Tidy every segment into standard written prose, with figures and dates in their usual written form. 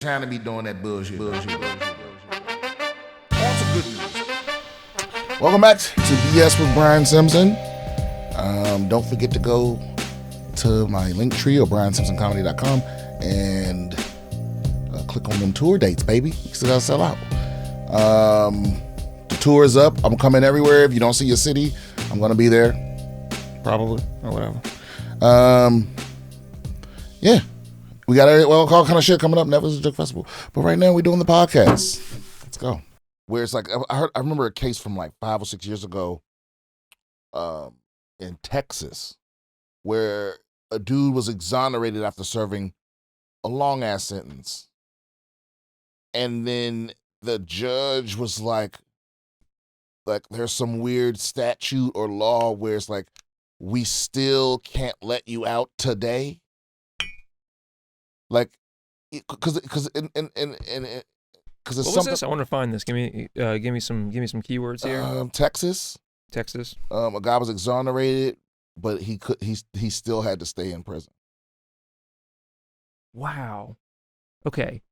Trying to be doing that bullshit. On some good news. Welcome back to BS with Brian Simpson. Don't forget to go to my link tree or briansimpsoncomedy.com and click on them tour dates, baby. You still gotta sell out. The tour is up. I'm coming everywhere. If you don't see your city, I'm gonna be there, probably or whatever. Yeah, we got all kind of shit coming up. Never was a Joke Festival, but right now we're doing the podcast. Let's go. Where it's like I remember a case from like 5 or 6 years ago, in Texas, where a dude was exonerated after serving a long ass sentence, and then the judge was like there's some weird statute or law where it's like we still can't let you out today, like because it's what was something. this? I want to find this. Give me some keywords here. Texas. A A guy was exonerated, but he still had to stay in prison. Wow. Okay.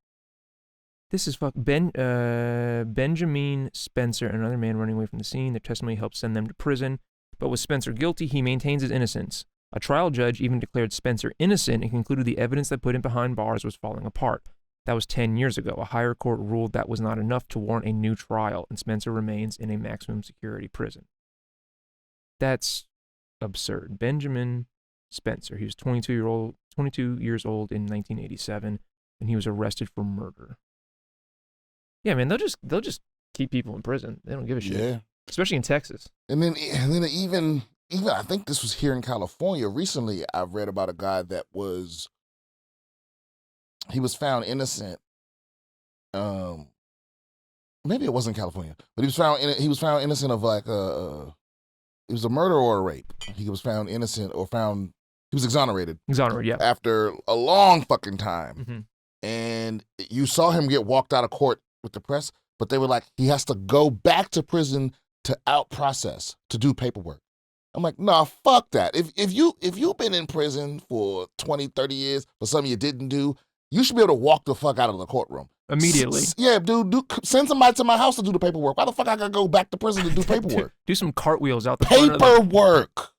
This is Benjamin Spencer, another man running away from the scene. Their testimony helped send them to prison. But with Spencer guilty, he maintains his innocence. A trial judge even declared Spencer innocent and concluded the evidence that put him behind bars was falling apart. That was 10 years ago. A higher court ruled that was not enough to warrant a new trial, and Spencer remains in a maximum security prison. That's absurd. Benjamin Spencer. He was 22 years old in 1987, and he was arrested for murder. Yeah, man, they'll just keep people in prison. They don't give a shit. Yeah. Especially in Texas. And then even I think this was here in California. Recently, I read about a guy that was found innocent. Maybe it wasn't California, but he was found innocent of like it was a murder or a rape. He was found innocent he was exonerated. Yeah. After a long fucking time. Mm-hmm. And you saw him get walked out of court with the press, but they were like, he has to go back to prison to out-process, to do paperwork. I'm like, nah, fuck that. If you've been in prison for 20, 30 years for something you didn't do, you should be able to walk the fuck out of the courtroom. Immediately. Yeah, dude, send somebody to my house to do the paperwork. Why the fuck I gotta go back to prison to do paperwork? do some cartwheels out the paperwork.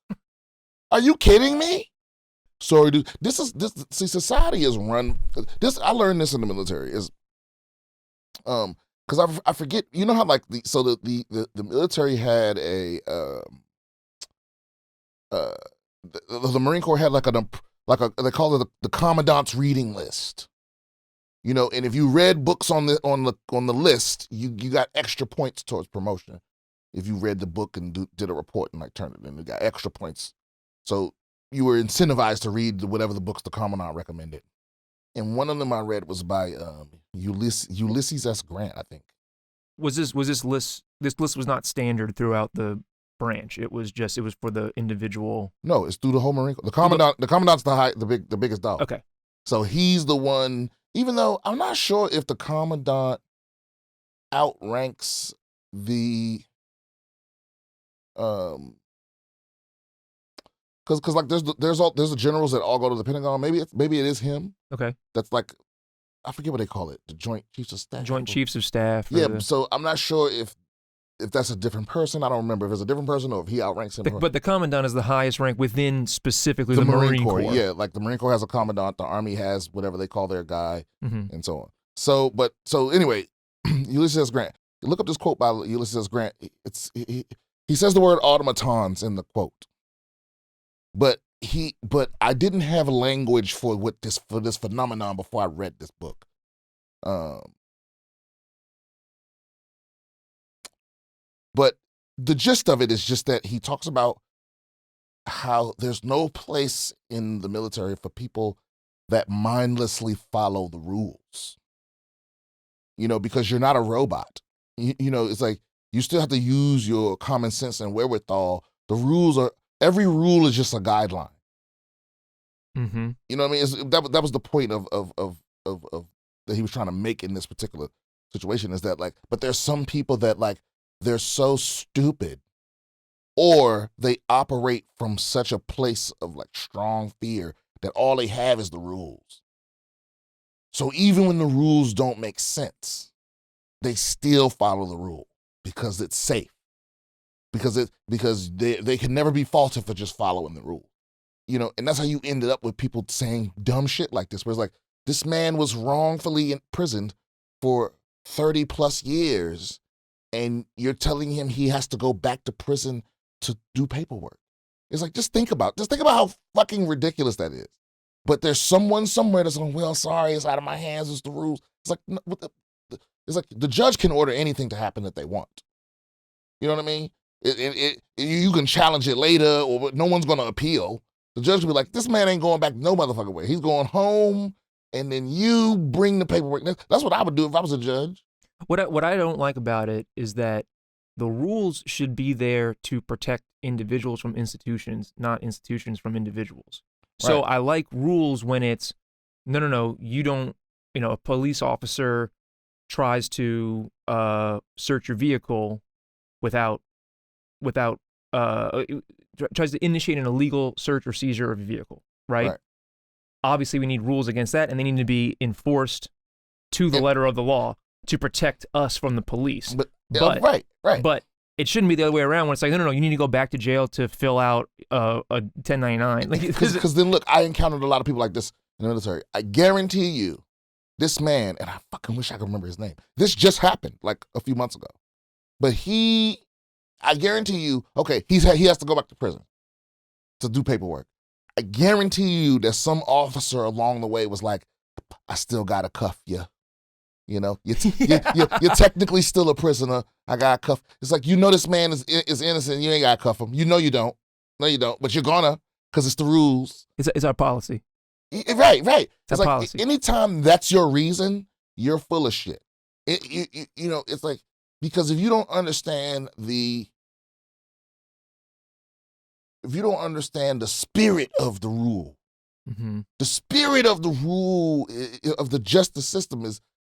Are you kidding me? Sorry, dude. See, society is run. I learned this in the military is, because I forget. You know how like the military had the Marine Corps had like a they call it the commandant's reading list. You know, and if you read books on the list, you got extra points towards promotion. If you read the book and did a report and like turned it in, you got extra points. So you were incentivized to read whatever the books the commandant recommended. And one of them I read was by Ulysses S. Grant, I think. Was this list? This list was not standard throughout the branch. It was for the individual. No, it's through the whole Marine Corps. The commandant's the biggest dog. Okay. So he's the one. Even though I'm not sure if the commandant outranks the because like there's the generals that all go to the Pentagon. Maybe it is him. Okay. That's like, I forget what they call it. The Joint Chiefs of Staff. Joint Chiefs of Staff. Yeah. So I'm not sure if that's a different person. I don't remember if it's a different person or if he outranks him. But the commandant is the highest rank within specifically the Marine Corps. Yeah, like the Marine Corps has a commandant. The Army has whatever they call their guy, mm-hmm. and so on. So anyway, Ulysses S. Grant. Look up this quote by Ulysses S. Grant. He says the word automatons in the quote. But I didn't have language for this phenomenon before I read this book. But the gist of it is just that he talks about how there's no place in the military for people that mindlessly follow the rules. You know, because you're not a robot. You know, it's like you still have to use your common sense and wherewithal. Every rule is just a guideline. Mm-hmm. You know what I mean? That was the point of that he was trying to make in this particular situation, is that like, but there's some people that like, they're so stupid, or they operate from such a place of like strong fear that all they have is the rules. So even when the rules don't make sense, they still follow the rule because it's safe. Because they can never be faulted for just following the rule. And that's how you ended up with people saying dumb shit like this, where it's like, this man was wrongfully imprisoned for 30 plus years, and you're telling him he has to go back to prison to do paperwork. It's like, just think about how fucking ridiculous that is. But there's someone somewhere that's going, well, sorry, it's out of my hands, it's the rules. It's like, it's like the judge can order anything to happen that they want. You know what I mean? You can challenge it later, or no one's going to appeal. The judge will be like, this man ain't going back no motherfucking way. He's going home, and then you bring the paperwork. That's what I would do if I was a judge. What I don't like about it is that the rules should be there to protect individuals from institutions, not institutions from individuals. So Right. I like rules when it's, no, you don't, a police officer tries to search your vehicle without tries to initiate an illegal search or seizure of your vehicle, right? Obviously, we need rules against that, and they need to be enforced to the letter of the law to protect us from the police. But But it shouldn't be the other way around when it's like, no, you need to go back to jail to fill out a 1099. Because then look, I encountered a lot of people like this in the military. I guarantee you, this man, and I fucking wish I could remember his name. This just happened like a few months ago. But I guarantee you, okay, he has to go back to prison to do paperwork. I guarantee you that some officer along the way was like, I still gotta cuff you. You're technically still a prisoner. I got cuff. It's like, this man is innocent. You ain't got to cuff him. You know you don't. No, you don't. But you're gonna, because it's the rules. It's our policy. Right. It's like policy. Anytime that's your reason, you're full of shit. It's like, because if you don't understand the spirit of the rule, the spirit of the rule of the justice system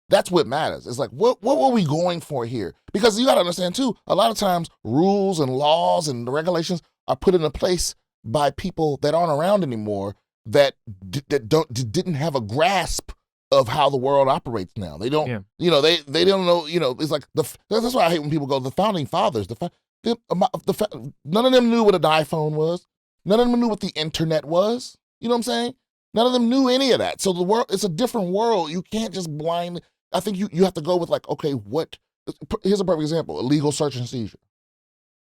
that's what matters. It's like, what were we going for here? Because you got to understand, too, a lot of times rules and laws and regulations are put into place by people that aren't around anymore that didn't have a grasp of how the world operates now. They don't, they don't know, it's like, that's why I hate when people go, the founding fathers, none of them knew what an iPhone was. None of them knew what the internet was. You know what I'm saying? None of them knew any of that. So the world, it's a different world. You can't just blindly. I think you have to go with like, okay, here's a perfect example, illegal search and seizure,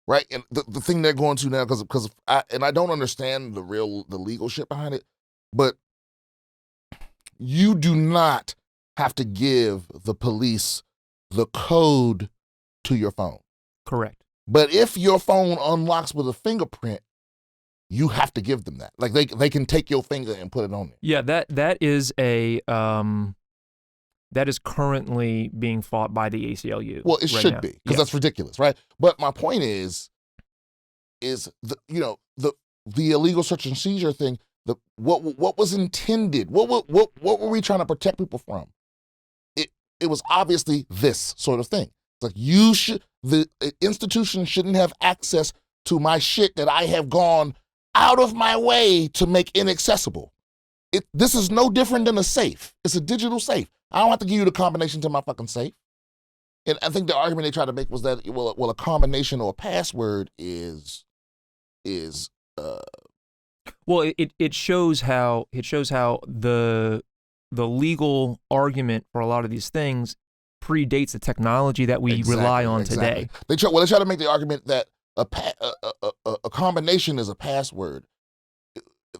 right? And the thing they're going to now, because I don't understand the legal shit behind it, but you do not have to give the police the code to your phone. Correct. But if your phone unlocks with a fingerprint, you have to give them that. Like they can take your finger and put it on there. Yeah, that is that is currently being fought by the ACLU. Well, it should be, because that's ridiculous, right? But my point is the illegal search and seizure thing. What was intended? What were we trying to protect people from? It was obviously this sort of thing. It's like the institution shouldn't have access to my shit that I have gone out of my way to make inaccessible. This is no different than a safe. It's a digital safe. I don't have to give you the combination to my fucking safe. And I think the argument they tried to make was that, well, a combination or a password is well, it shows how the legal argument for a lot of these things predates the technology that we rely on today. They try to make the argument that a combination is a password.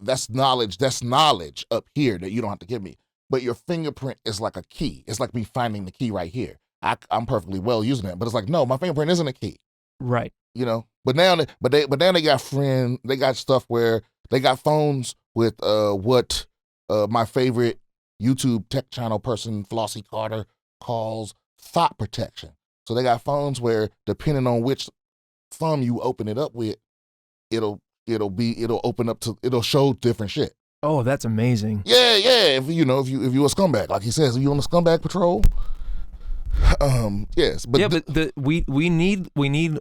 That's knowledge up here that you don't have to give me. But your fingerprint is like a key. It's like me finding the key right here. I'm perfectly well using it, but it's like, no, my fingerprint isn't a key. Right. But now they got stuff where they got phones with what my favorite YouTube tech channel person, Flossie Carter, calls thought protection. So they got phones where, depending on which thumb you open it up with, it'll show different shit. Oh, that's amazing. Yeah. If you're a scumbag, like he says, if you on a scumbag patrol. Yes, but we need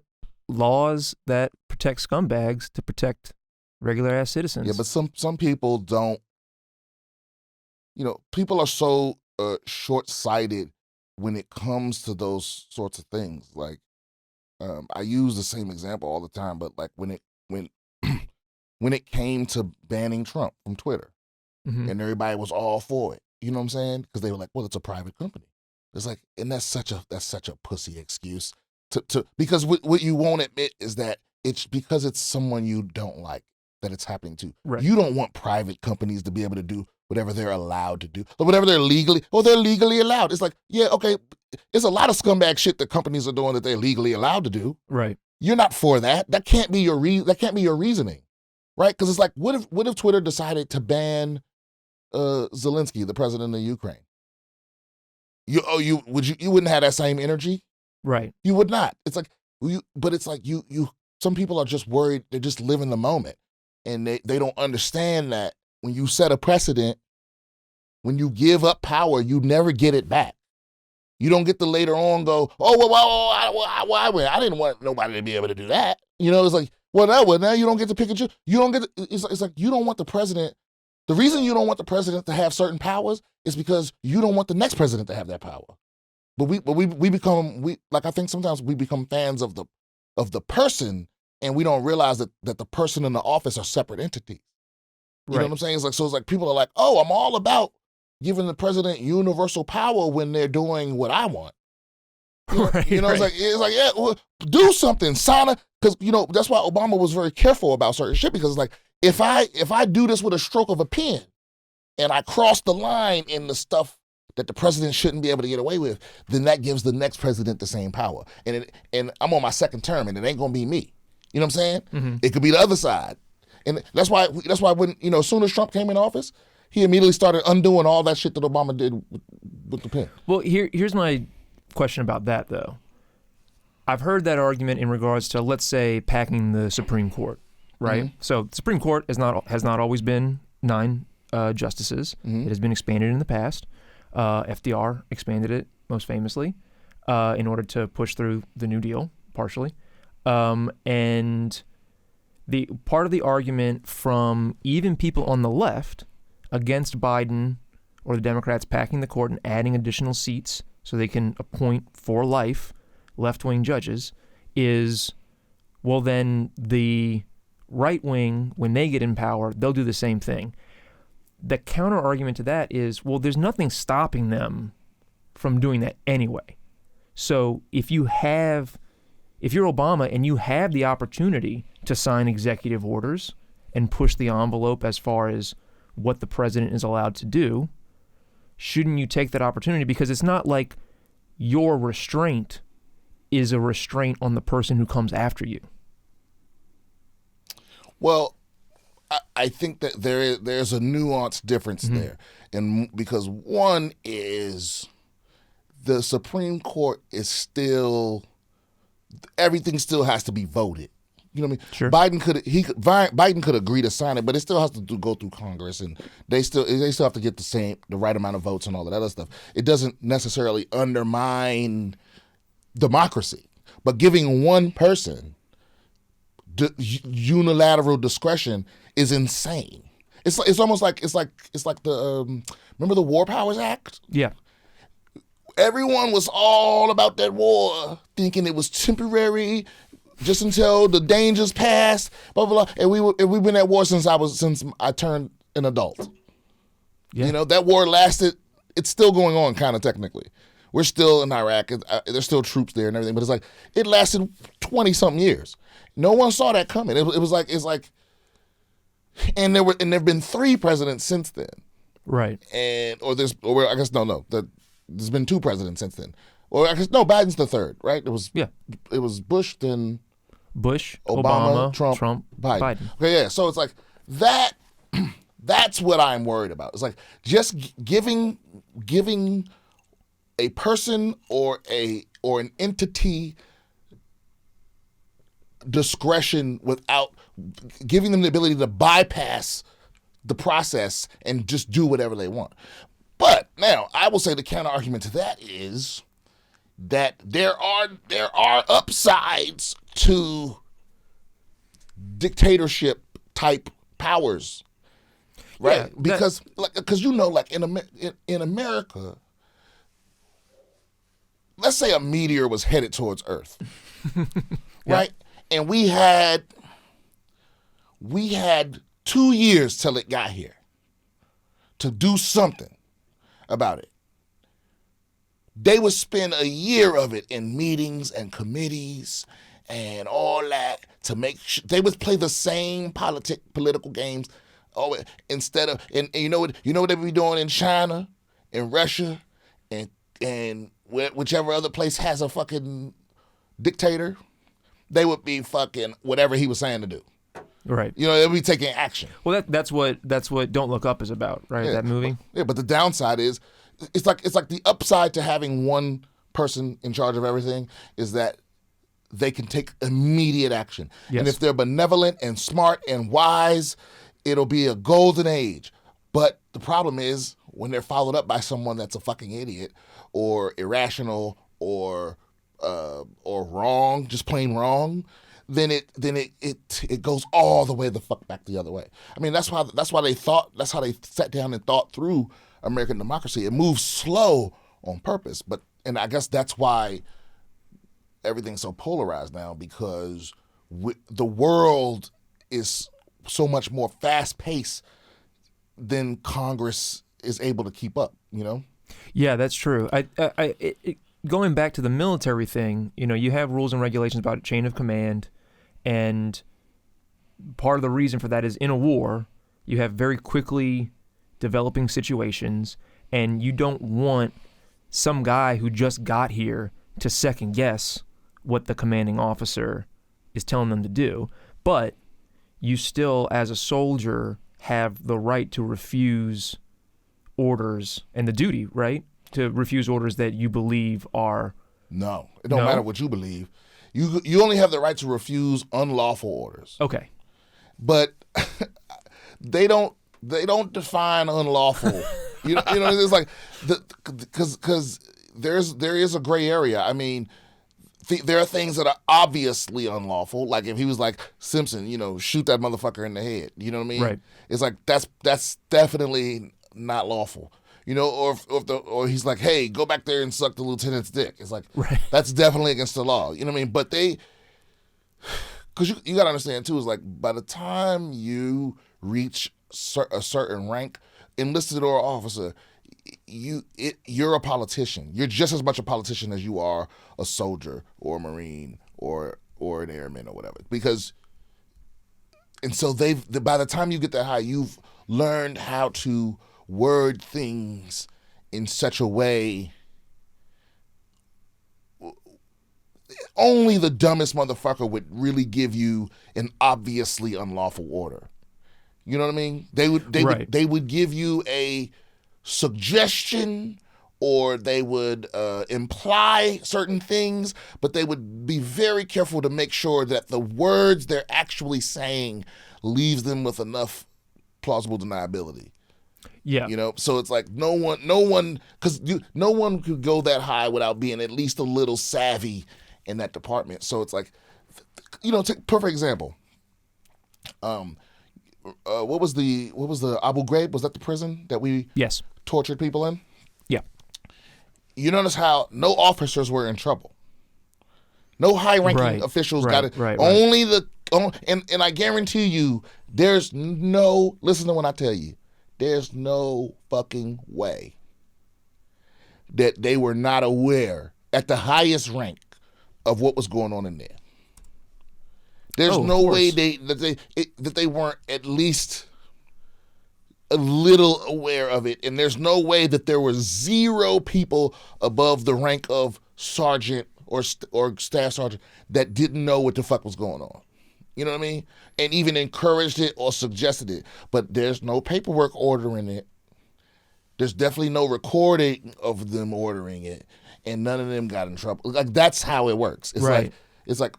laws that protect scumbags to protect regular ass citizens. Yeah, but some people don't. People are so short-sighted when it comes to those sorts of things. Like, I use the same example all the time, but like when when it came to banning Trump from Twitter, and everybody was all for it, you know what I'm saying? Because they were like, well, it's a private company. It's like, and that's such a pussy excuse to because what you won't admit is that it's because it's someone you don't like that it's happening to. Right. You don't want private companies to be able to do whatever they're allowed to do, or whatever they're legally allowed. It's like, yeah, okay, it's a lot of scumbag shit that companies are doing that they're legally allowed to do. Right. You're not for that. That can't be your reasoning, right? Because it's like, what if Twitter decided to ban Zelensky, the president of Ukraine? You wouldn't have that same energy, right? You would not. It's like but it's like you. Some people are just worried. They just live in the moment, and they don't understand that when you set a precedent, when you give up power, you never get it back. You don't get to later on go, oh well, I didn't want nobody to be able to do that. You know, it's like, well, now you don't get to pick and choose. You don't get to, it's like you don't want the president. The reason you don't want the president to have certain powers is because you don't want the next president to have that power. But we become I think sometimes we become fans of the person, and we don't realize that the person in the office are separate entities. You know what I'm saying? It's like people are like, oh, I'm all about giving the president universal power when they're doing what I want. You know, it's like, yeah, well, do something, sign a, because that's why Obama was very careful about certain shit, because it's like, if I do this with a stroke of a pen and I cross the line in the stuff that the president shouldn't be able to get away with, then that gives the next president the same power. And I'm on my second term, and it ain't gonna be me. You know what I'm saying? Mm-hmm. It could be the other side. And that's why when, as soon as Trump came in office, he immediately started undoing all that shit that Obama did with the pen. Well, here's my question about that, though. I've heard that argument in regards to, let's say, packing the Supreme Court, right? Mm-hmm. So the Supreme Court has not always been 9 justices. Mm-hmm. It has been expanded in the past. FDR expanded it most famously in order to push through the New Deal, partially. And the part of the argument from even people on the left against Biden or the Democrats packing the court and adding additional seats so they can appoint for life left-wing judges is, well, then the right wing, when they get in power, they'll do the same thing. The counter argument to that is, well, there's nothing stopping them from doing that anyway. So if you're Obama and you have the opportunity to sign executive orders and push the envelope as far as what the president is allowed to do, shouldn't you take that opportunity? Because it's not like your restraint is a restraint on the person who comes after you. Well, I think that there's a nuanced difference there. And because one is the Supreme Court is still, everything still has to be voted. You know what I mean? Sure. Biden could agree to sign it, but it still has to go through Congress, and they still have to get the right amount of votes and all that other stuff. It doesn't necessarily undermine democracy, but giving one person unilateral discretion is insane. It's almost like the remember the War Powers Act? Yeah. Everyone was all about that war, thinking it was temporary, just until the dangers passed, blah blah blah. And we've been at war since I turned an adult. Yeah. That war lasted. It's still going on, kind of technically. We're still in Iraq. There's still troops there and everything, but it's like it lasted 20-something years. No one saw that coming. It's like, and there've been 3 presidents since then, right? There's been 2 presidents since then. Or I guess no, Biden's the 3rd, right? It was Bush, then Obama, Trump, Biden. Okay, yeah. So it's like that. That's what I'm worried about. It's like just giving a person or an entity discretion without giving them the ability to bypass the process and just do whatever they want. But now I will say the counter argument to that is that there are upsides to dictatorship type powers, right? Yeah, because in America, let's say a meteor was headed towards Earth, right? And we had 2 years till it got here to do something about it. They would spend a year of it in meetings and committees and all that to make sure they would play the same political games. Instead of, and you know what they would be doing in China, in Russia, and whichever other place has a fucking dictator, they would be fucking whatever he was saying to do. Right. They would be taking action. Well, that's what Don't Look Up is about, right? Yeah. That movie. Yeah, but the downside is, it's like the upside to having one person in charge of everything is that they can take immediate action. Yes. And if they're benevolent and smart and wise, it'll be a golden age. But the problem is when they're followed up by someone that's a fucking idiot or irrational or wrong, just plain wrong, then it goes all the way the fuck back the other way. I mean, that's how they sat down and thought through American democracy. It moves slow on purpose, and I guess that's why everything's so polarized now, because the world is so much more fast paced than Congress is able to keep up. Yeah, that's true. Going back to the military thing, you have rules and regulations about chain of command, and part of the reason for that is in a war, you have very quickly developing situations, and you don't want some guy who just got here to second guess what the commanding officer is telling them to do. But you still, as a soldier, have the right to refuse orders and the duty, right? To refuse orders that you believe are... No, it don't matter what you believe. You only have the right to refuse unlawful orders. Okay. But they don't define unlawful. It's like because there is a gray area. I mean, there are things that are obviously unlawful. Like if he was like Simpson, shoot that motherfucker in the head. You know what I mean? Right. It's like that's definitely not lawful. Or he's like, hey, go back there and suck the lieutenant's dick. It's like, right. That's definitely against the law. You know what I mean? But because you got to understand too, is like by the time you reach a certain rank, enlisted or officer, you're a politician. You're just as much a politician as you are a soldier or a Marine or an airman or whatever. And so by the time you get that high, you've learned how to word things in such a way only the dumbest motherfucker would really give you an obviously unlawful order. You know what I mean? They would give you a suggestion, or they would imply certain things, but they would be very careful to make sure that the words they're actually saying leaves them with enough plausible deniability. Yeah. So it's like no one could go that high without being at least a little savvy in that department. So it's like, take perfect example. What was the Abu Ghraib? Was that the prison that we tortured people in? Yeah. You notice how no officers were in trouble. No high-ranking officials got it. Only and I guarantee you, there's no. Listen to what I tell you. There's no fucking way that they were not aware at the highest rank of what was going on in there. There's no way that they weren't at least a little aware of it, and there's no way that there were zero people above the rank of sergeant or staff sergeant that didn't know what the fuck was going on. You know what I mean? And even encouraged it or suggested it. But there's no paperwork ordering it. There's definitely no recording of them ordering it. And none of them got in trouble. Like, that's how it works. It's like,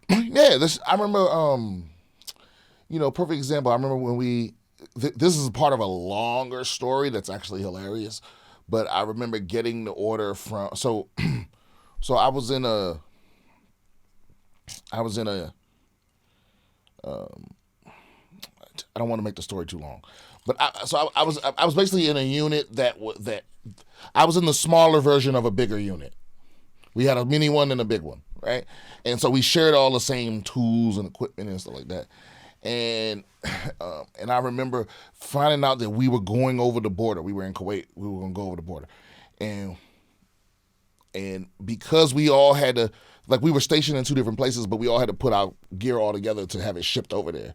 yeah, I remember, perfect example. I remember when this is part of a longer story that's actually hilarious. But I remember getting the order from, so I was in a, I don't want to make the story too long, but I was basically in a unit that I was in the smaller version of a bigger unit, We had a mini one and a big one, right? And so we shared all the same tools and equipment and stuff like that. And I remember finding out that we were going over the border. We were in Kuwait. We were going to go over the border. And because we all had to, like, we were stationed in 2 different places, but we all had to put our gear all together to have it shipped over there.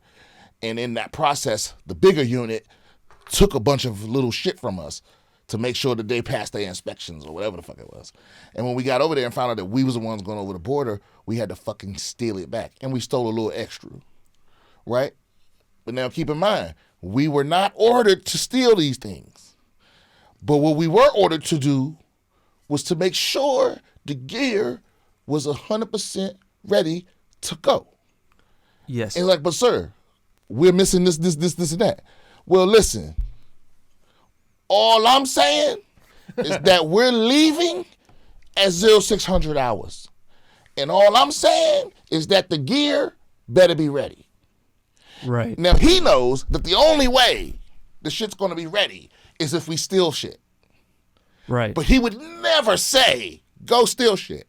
And in that process, the bigger unit took a bunch of little shit from us to make sure that they passed their inspections or whatever the fuck it was. And when we got over there and found out that we was the ones going over the border, we had to fucking steal it back. And we stole a little extra, right? But now keep in mind, we were not ordered to steal these things. But what we were ordered to do was to make sure the gear was 100% ready to go. Yes. And like, but sir, we're missing this, and that. Well, listen, all I'm saying is that we're leaving at 0600 hours. And all I'm saying is that the gear better be ready. Right. Now, he knows that the only way the shit's going to be ready is if we steal shit. Right. But he would never say, go steal shit.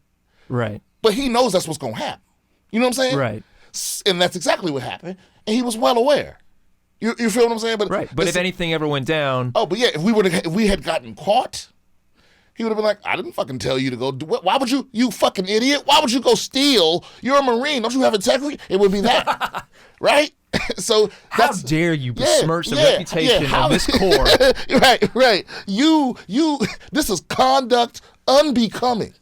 Right. But he knows that's what's going to happen. You know what I'm saying? Right. And that's exactly what happened. And he was well aware. You feel what I'm saying? But right. But if anything ever went down. Oh, but yeah, if we had gotten caught, he would have been like, I didn't fucking tell you to go do it. Why would you fucking idiot? Why would you go steal? You're a Marine. Don't you have integrity? It would be that. Right? So how dare you besmirch the reputation of this corps? Right. You this is conduct unbecoming.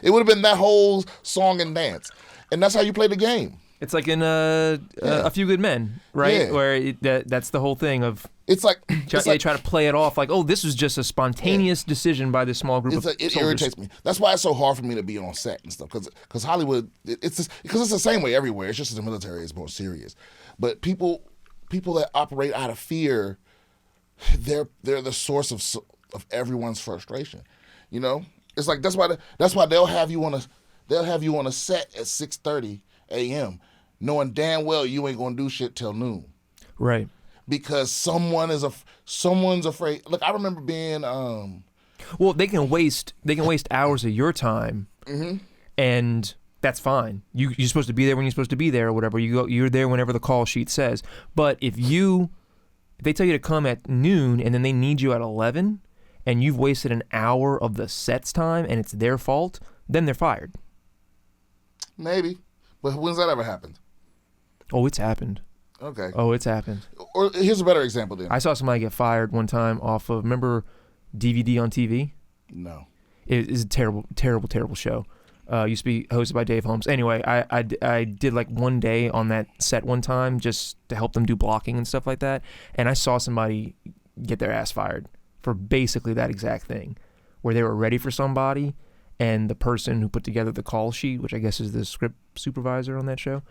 It would have been that whole song and dance. And that's how you play the game. It's like in A Few Good Men, right? Yeah. Where that's the whole thing of it's like they try to play it off like, oh, this was just a spontaneous decision by this small group of it soldiers. irritates me. That's why it's so hard for me to be on set and stuff because Hollywood because it's the same way everywhere. It's just the military is more serious. But people that operate out of fear, they're the source of everyone's frustration. You know, it's like that's why they'll have you on a set at 6:30 a.m. knowing damn well you ain't gonna do shit till noon. Right. Because someone's afraid. Look, I remember being well, they can waste hours of your time, and that's fine. You're supposed to be there when you're supposed to be there or whatever. You're there whenever the call sheet says. But if they tell you to come at noon and then they need you at 11, and you've wasted an hour of the set's time and it's their fault, then they're fired. Maybe, but when's that ever happened? Oh, it's happened. Okay. Oh, it's happened. Or here's a better example then. I saw somebody get fired one time off of, remember DVD on TV? No. It is a terrible, terrible, terrible show. Used to be hosted by Dave Holmes. Anyway, I did like one day on that set one time just to help them do blocking and stuff like that. And I saw somebody get their ass fired for basically that exact thing, where they were ready for somebody and the person who put together the call sheet, which I guess is the script supervisor on that show,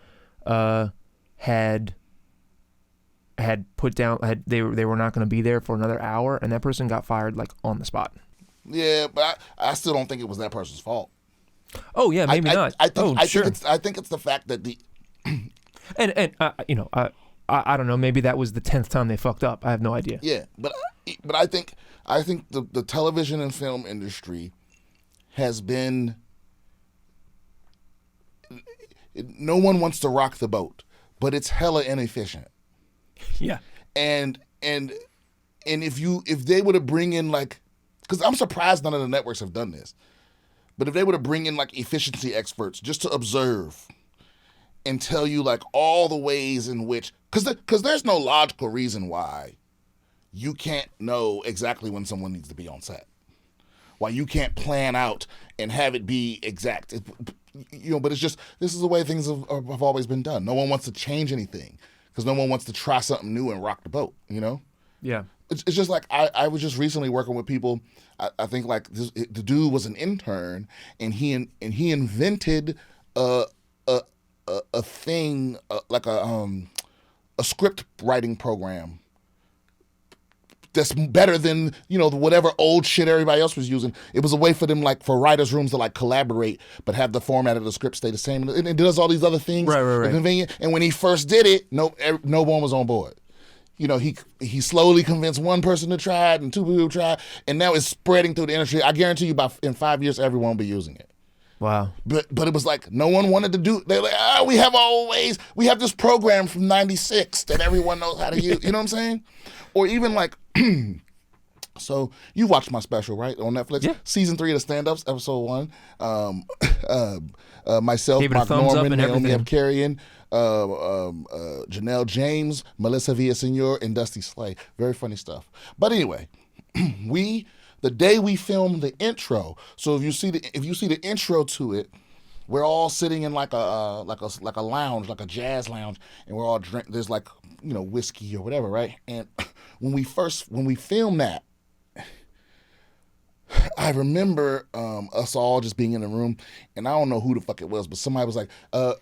had put down, they were not going to be there for another hour, and that person got fired like on the spot. Yeah, but I still don't think it was that person's fault. Oh yeah, maybe not. I think it's the fact that the and I don't know. Maybe that was the 10th time they fucked up. I have no idea. Yeah, but I think the television and film industry has been. No one wants to rock the boat, but it's hella inefficient. Yeah. And if they were to bring in like, because I'm surprised none of the networks have done this, but if they were to bring in like efficiency experts just to observe and tell you like all the ways in which, because there's no logical reason why you can't know exactly when someone needs to be on set, why you can't plan out and have it be exact. But it's just, this is the way things have always been done. No one wants to change anything because no one wants to try something new and rock the boat, you know? Yeah. It's just like, I was just recently working with people. I think like the dude was an intern and he invented a thing, like a script writing program that's better than, whatever old shit everybody else was using. It was a way for them, like, for writers' rooms to, like, collaborate, but have the format of the script stay the same. And it does all these other things. Right. Convenient. And when he first did it, no one was on board. He slowly convinced one person to try it and two people to try it, and now it's spreading through the industry. I guarantee you in 5 years, everyone will be using it. Wow. But it was like no one wanted to do. They're like, we have our ways. We have this program from '96 that everyone knows how to use. You know what I'm saying? Or even like, so you watched my special, right, on Netflix? Yeah. Season 3 of the Stand-Ups, episode 1. Myself, Gave it a Mark thumbs up Norman, and Naomi everything. Abkarian, Janelle James, Melissa Villasenor, and Dusty Slay. Very funny stuff. But anyway, the day we filmed the intro. So if you see the intro to it, we're all sitting in like a lounge, like a jazz lounge, and we're all drink. There's like whiskey or whatever, right? And when we filmed that, I remember us all just being in the room, and I don't know who the fuck it was, but somebody was like,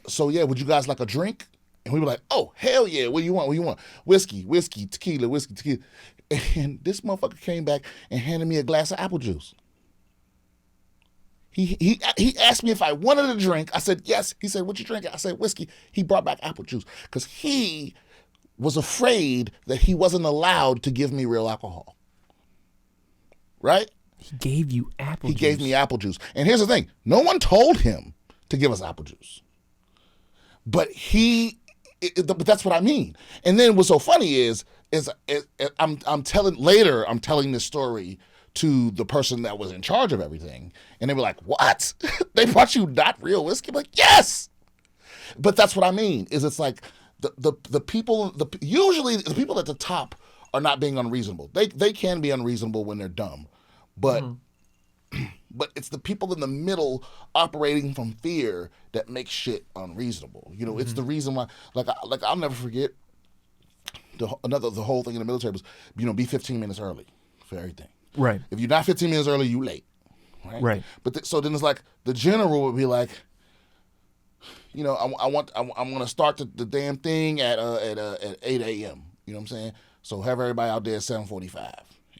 "So yeah, would you guys like a drink?" And we were like, "Oh hell yeah! What do you want? What do you want? Whiskey, tequila, whiskey, tequila." And this motherfucker came back and handed me a glass of apple juice. He asked me if I wanted a drink. I said yes. He said, "What you drinking?" I said whiskey. He brought back apple juice because he was afraid that he wasn't allowed to give me real alcohol. Right? He gave you apple juice. He gave me apple juice. And here's the thing. No one told him to give us apple juice. But but that's what I mean. And then what's so funny is I'm telling this story to the person that was in charge of everything. And they were like, "What? They brought you not real whiskey?" I'm like, "Yes." But that's what I mean, is it's like the people, usually the people at the top are not being unreasonable. They can be unreasonable when they're dumb. But but it's the people in the middle operating from fear that make shit unreasonable. It's the reason why, like I'll never forget the whole thing in the military was, be 15 minutes early for everything. Right. If you're not 15 minutes early, you late. Right. But so then it's like the general would be like, I'm going to start the damn thing at 8 a.m. You know what I'm saying? So have everybody out there at 7:45,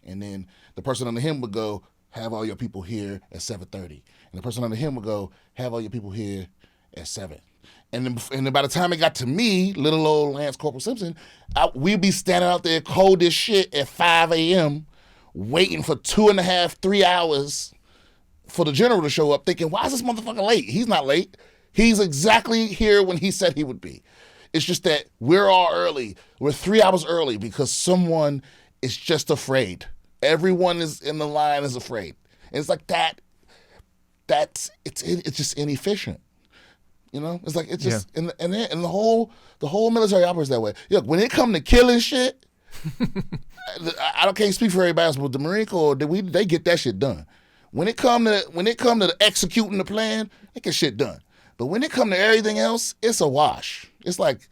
and then the person under him would go, "Have all your people here at 7:30," and the person under him would go, "Have all your people here at 7." And then by the time it got to me, little old Lance Corporal Simpson, we'd be standing out there cold as shit at 5 a.m. waiting for 2.5, 3 hours for the general to show up, thinking, "Why is this motherfucker late?" He's not late. He's exactly here when he said he would be. It's just that we're all early. We're 3 hours early because someone is just afraid. Everyone is in the line is afraid. And it's like that. It's just inefficient. It's like it's just and the whole military operates that way. Look, when it come to killing shit, can't speak for everybody else, but the Marine Corps, they get that shit done. When it come to executing the plan, they get shit done. But when it come to everything else, it's a wash. It's like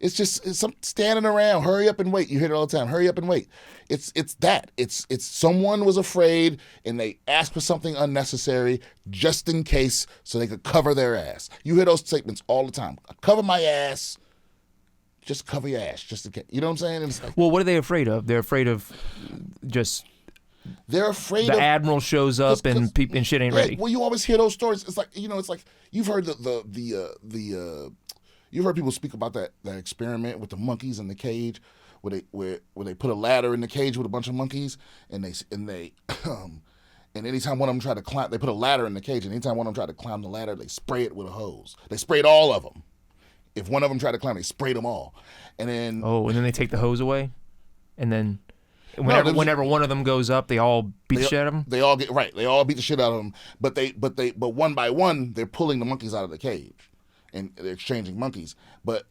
it's some standing around, hurry up and wait. You hear it all the time, hurry up and wait. It's that. It's someone was afraid and they asked for something unnecessary just in case so they could cover their ass. You hear those statements all the time. Cover my ass. Just cover your ass, just in case. You know what I'm saying? It's like, well, what are they afraid of? They're afraid of just... They're afraid the admiral shows up and shit ain't ready. Well, you always hear those stories. It's like it's like you've heard you've heard people speak about that experiment with the monkeys in the cage, where they put a ladder in the cage with a bunch of monkeys, and anytime one of them tried to climb, they put a ladder in the cage, and anytime one of them tried to climb the ladder, they spray it with a hose. They sprayed all of them. If one of them tried to climb, they sprayed them all, and then and then they take the hose away, and then. Whenever one of them goes up, they all beat the shit out of them. They all get right. They all beat the shit out of them. But one by one, they're pulling the monkeys out of the cage, and they're exchanging monkeys.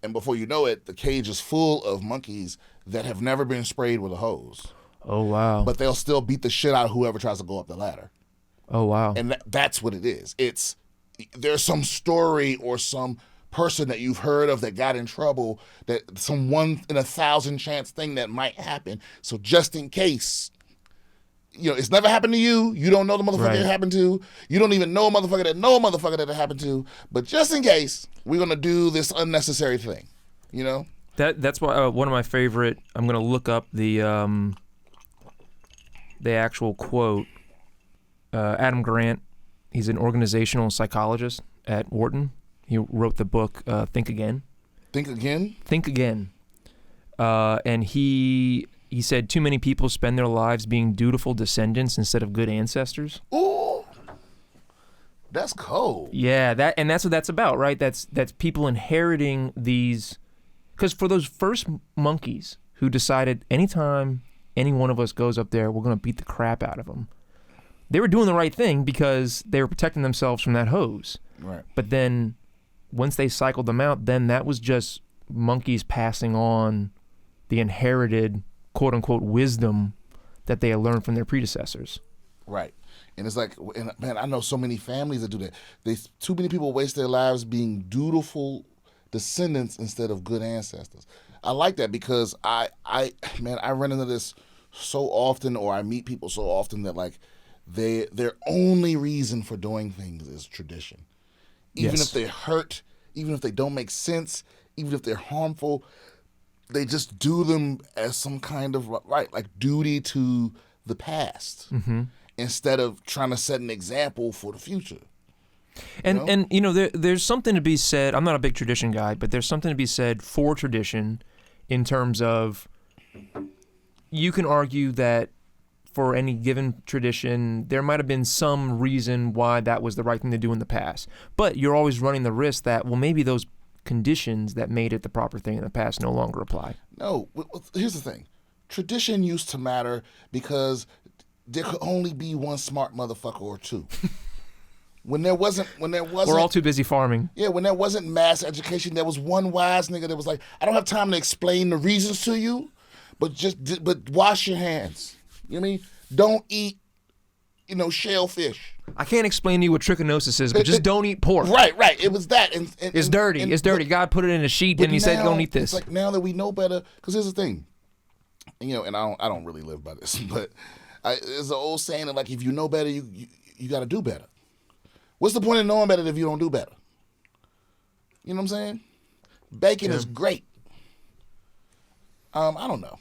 And before you know it, the cage is full of monkeys that have never been sprayed with a hose. Oh wow! But they'll still beat the shit out of whoever tries to go up the ladder. Oh wow! And that's what it is. There's some story or some person that you've heard of that got in trouble, that some 1 in 1,000 chance thing that might happen. So just in case, it's never happened to you. You don't know the motherfucker it happened to. You don't even know a motherfucker that it happened to. But just in case, we're gonna do this unnecessary thing. That's why one of my favorite. I'm gonna look up the actual quote. Adam Grant, he's an organizational psychologist at Wharton. He wrote the book Think Again. Think Again? Think Again. And he said too many people spend their lives being dutiful descendants instead of good ancestors. Ooh. That's cold. Yeah, that's what that's about, right? That's people inheriting these. Because for those first monkeys who decided anytime any one of us goes up there, we're going to beat the crap out of them, they were doing the right thing because they were protecting themselves from that hose. Right. But then once they cycled them out, then that was just monkeys passing on the inherited quote unquote wisdom that they had learned from their predecessors. Right. And it's like, and man, I know so many families that do that. Too many people waste their lives being dutiful descendants instead of good ancestors. I like that because I run into this so often, or I meet people so often that like their only reason for doing things is tradition. Even if they hurt, even if they don't make sense, even if they're harmful, they just do them as some kind of like duty to the past. Mm-hmm. Instead of trying to set an example for the future. And there's something to be said. I'm not a big tradition guy, but there's something to be said for tradition in terms of you can argue that for any given tradition, there might have been some reason why that was the right thing to do in the past. But you're always running the risk that, well, maybe those conditions that made it the proper thing in the past no longer apply. No, here's the thing. Tradition used to matter because there could only be one smart motherfucker or two. When there wasn't, we're all too busy farming. Yeah, when there wasn't mass education, there was one wise nigga that was like, I don't have time to explain the reasons to you, but wash your hands. You know what I mean? Don't eat, shellfish. I can't explain to you what trichinosis is, but just don't eat pork. Right. It was that. And it's dirty. It's dirty. God put it in a sheet and he said, don't eat this. It's like now that we know better, because here's the thing, and I don't really live by this, but there's an old saying that like if you know better, you got to do better. What's the point of knowing better if you don't do better? You know what I'm saying? Bacon is great. I don't know.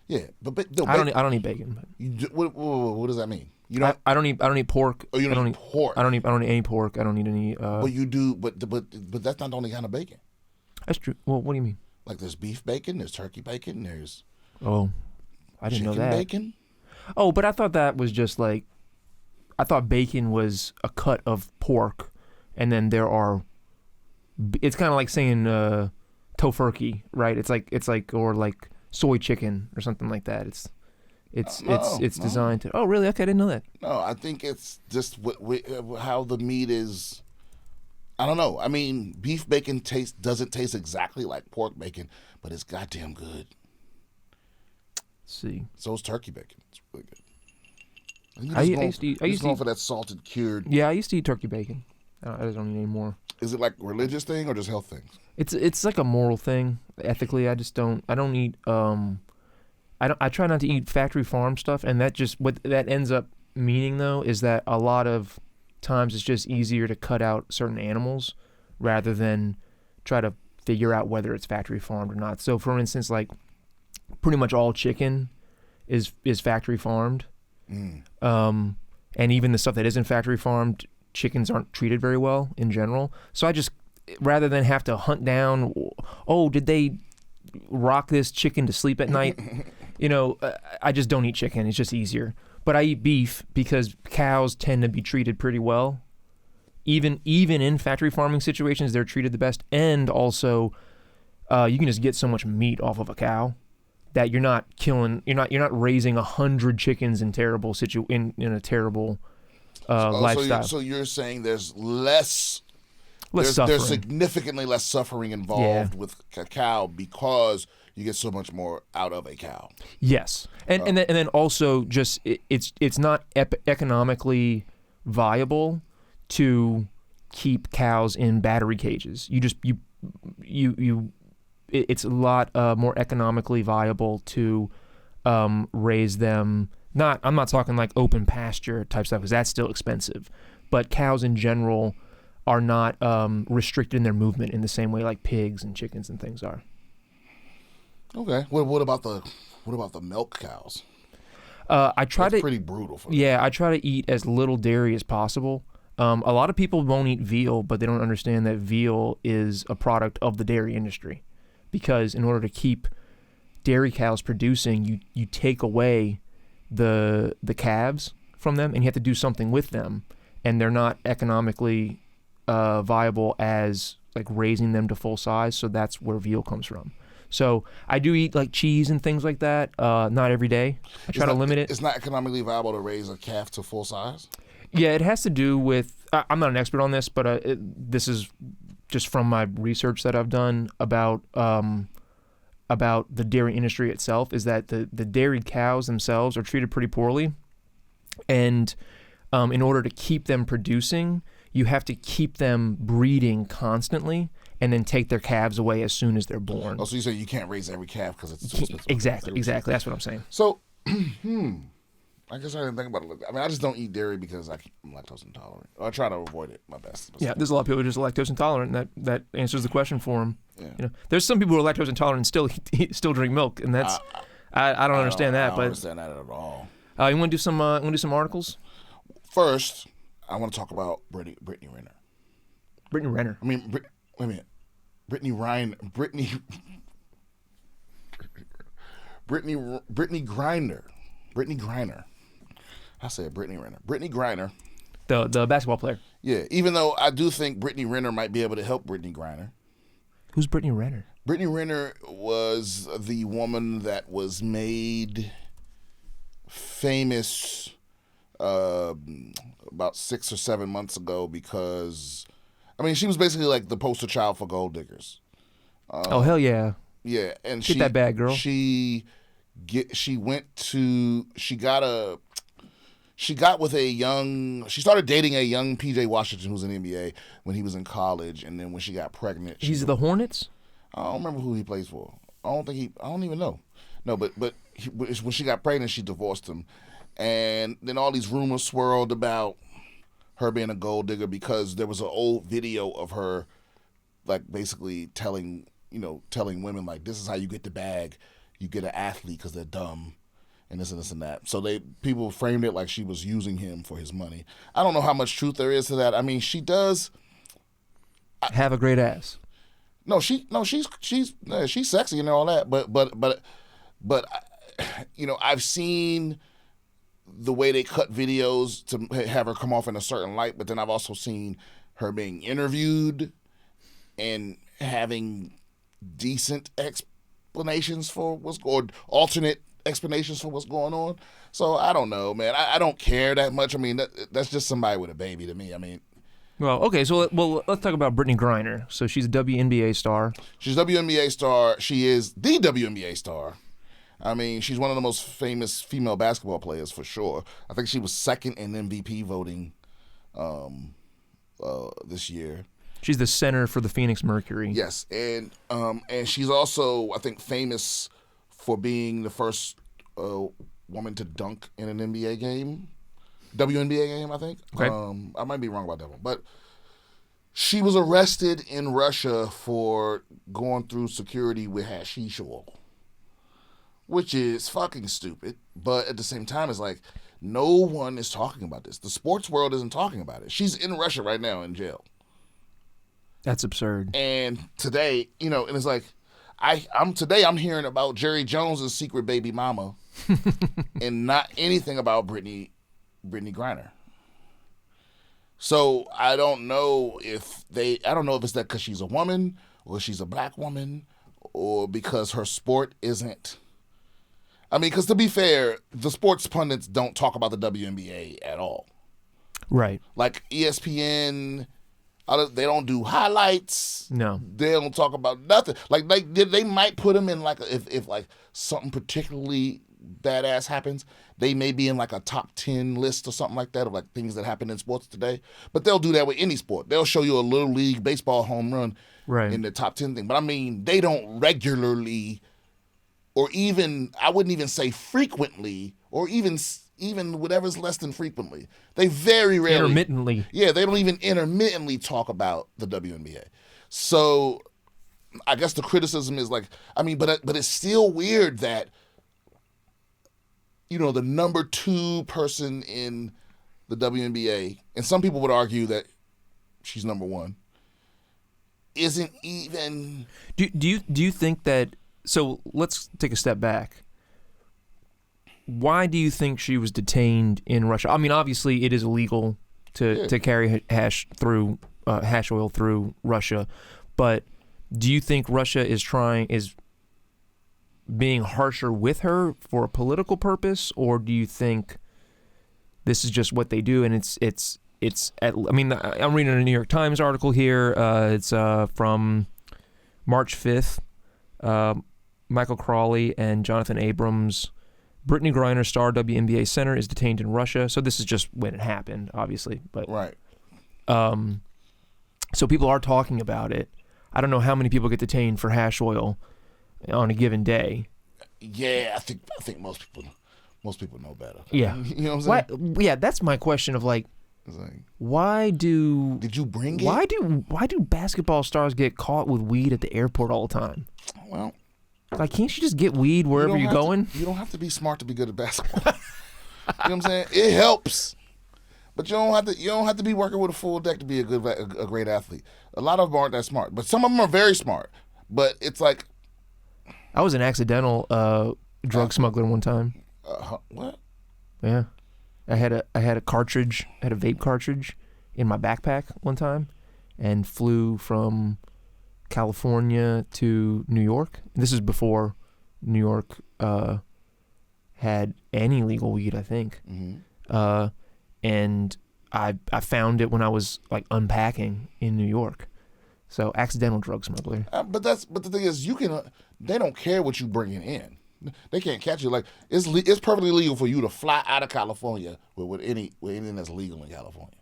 Yeah, but no, I don't eat bacon. But what does that mean? I don't eat pork. Oh, you don't eat pork. I don't eat any pork. I don't eat any. But you do. But that's not the only kind of bacon. That's true. Well, what do you mean? Like there's beef bacon, there's turkey bacon, there's. Oh, I didn't know that. Bacon. Oh, but I thought that was just like. I thought bacon was a cut of pork, and then there are. It's kind of like saying tofurkey, right? It's like or like soy chicken or something like that. It's designed to. Oh, really? Okay, I didn't know that. No, I think it's just how the meat is. I don't know. I mean, beef bacon doesn't taste exactly like pork bacon, but it's goddamn good. Let's see. So is turkey bacon. It's really good. I used to eat for that salted cured. Yeah, I used to eat turkey bacon. I just don't eat anymore. Is it like a religious thing or just health things? It's like a moral thing. Ethically, I don't eat. I try not to eat factory farm stuff, and that just what that ends up meaning though is that a lot of times it's just easier to cut out certain animals rather than try to figure out whether it's factory farmed or not. So, for instance, like pretty much all chicken is factory farmed. And even the stuff that isn't factory farmed, chickens aren't treated very well in general. So I just, rather than have to hunt down, did they rock this chicken to sleep at night? I just don't eat chicken. It's just easier. But I eat beef because cows tend to be treated pretty well. Even in factory farming situations, they're treated the best. And also, you can just get so much meat off of a cow that you're not raising 100 chickens in a terrible lifestyle. So you're saying there's less suffering. There's significantly less suffering involved with a cow because you get so much more out of a cow. Yes, and then also just it's not economically viable to keep cows in battery cages. It's a lot more economically viable to raise them. I'm not talking like open pasture type stuff because that's still expensive, but cows in general are not restricted in their movement in the same way like pigs and chickens and things are. Okay. Well, what about the milk cows? That's pretty brutal for them. Yeah, I try to eat as little dairy as possible. A lot of people won't eat veal, but they don't understand that veal is a product of the dairy industry. Because in order to keep dairy cows producing, you take away the calves from them, and you have to do something with them. and they're not economically viable as like raising them to full size. So that's where veal comes from. So I do eat like cheese and things like that. Not every day. I try to limit it. It's not economically viable to raise a calf to full size? Yeah, it has to do with, I'm not an expert on this, but this is just from my research that I've done about the dairy industry itself, is that the dairy cows themselves are treated pretty poorly. And in order to keep them producing, you have to keep them breeding constantly and then take their calves away as soon as they're born. Oh, so you say you can't raise every calf because it's too expensive. Exactly. That's what I'm saying. So, I guess I didn't think about it. I mean, I just don't eat dairy because I'm lactose intolerant. I try to avoid it my best. Yeah, there's a lot of people who are just lactose intolerant, and that answers the question for them. Yeah. You know, there's some people who are lactose intolerant and still drink milk, and that's I don't understand that. I don't understand that at all. You want to do some articles? First, I want to talk about Brittany Griner. Brittany Griner. I mean, wait a minute. Brittany Griner. Brittany Griner. I said Brittany Renner. Brittany Griner. The basketball player. Yeah, even though I do think Brittany Renner might be able to help Brittany Griner. Who's Brittany Renner? Brittany Renner was the woman that was made famous about 6 or 7 months ago because, I mean, she was basically like the poster child for gold diggers. Oh, hell yeah. Yeah, and Get that bag, girl. She started dating a young PJ Washington who was in the NBA when he was in college, and then when she got pregnant, He's the Hornets? I don't remember who he plays for. I don't even know. No, but when she got pregnant, she divorced him, and then all these rumors swirled about her being a gold digger because there was an old video of her, like basically telling women like, this is how you get the bag. You get an athlete because they're dumb, and this and this and that. So people framed it like she was using him for his money. I don't know how much truth there is to that. I mean, she does have a great ass. She's sexy and all that, but you know, I've seen the way they cut videos to have her come off in a certain light, but then I've also seen her being interviewed and having decent explanations for alternate explanations for what's going on. So I don't know, man. I don't care that much. I mean, that's just somebody with a baby to me. I mean, well, okay. So let's talk about Brittany Griner. So she's a WNBA star. She's a WNBA star. She is the WNBA star. I mean, she's one of the most famous female basketball players for sure. I think she was second in MVP voting this year. She's the center for the Phoenix Mercury. Yes, and she's also, I think, famous for being the first woman to dunk in an NBA game, WNBA game, I think. Okay. I might be wrong about that one, but she was arrested in Russia for going through security with hashish oil, which is fucking stupid. But at the same time, it's like no one is talking about this. The sports world isn't talking about it. She's in Russia right now in jail. That's absurd. And today, you know, and it's like, I'm hearing about Jerry Jones's secret baby mama, and not anything about Brittany Griner. So I don't know if it's that because she's a woman or she's a black woman or because her sport isn't. I mean, because to be fair, the sports pundits don't talk about the WNBA at all. Right. Like ESPN. They don't do highlights. No. They don't talk about nothing. Like they might put them in like if like something particularly badass happens, they may be in like a top 10 list or something like that of like things that happen in sports today. But they'll do that with any sport. They'll show you a little league baseball home run in the top 10 thing. But I mean, they don't regularly, or even, I wouldn't even say frequently, or even whatever's less than frequently. They very rarely. Intermittently. Yeah, they don't even intermittently talk about the WNBA. So I guess the criticism is like, I mean, but it's still weird that, you know, the number 2 person in the WNBA, and some people would argue that she's number 1, isn't even. Do you think that? So let's take a step back. Why do you think she was detained in Russia? I mean, obviously it is illegal to carry hash oil through Russia. But do you think Russia is being harsher with her for a political purpose, or do you think this is just what they do? And I'm reading a New York Times article here. It's from March 5th. Michael Crawley and Jonathan Abrams. Brittany Griner, star WNBA center, is detained in Russia. So this is just when it happened, obviously. But right. So people are talking about it. I don't know how many people get detained for hash oil on a given day. Yeah, I think most people know better. Yeah. You know what I'm saying? Yeah, that's my question of like, why do... Did you bring it? Why do basketball stars get caught with weed at the airport all the time? Well... Like, can't you just get weed wherever you're going? You don't have to be smart to be good at basketball. You know what I'm saying? It helps. But you don't have to be working with a full deck to be a great athlete. A lot of them aren't that smart. But some of them are very smart. But it's like... I was an accidental drug smuggler one time. What? Yeah. I had a vape cartridge in my backpack one time and flew from California to New York. This is before New York had any legal weed, I think. Mm-hmm. And I found it when I was like unpacking in New York. So accidental drug smuggler. But the thing is, they don't care what you bringing in. They can't catch you. Like it's perfectly legal for you to fly out of California with anything that's legal in California.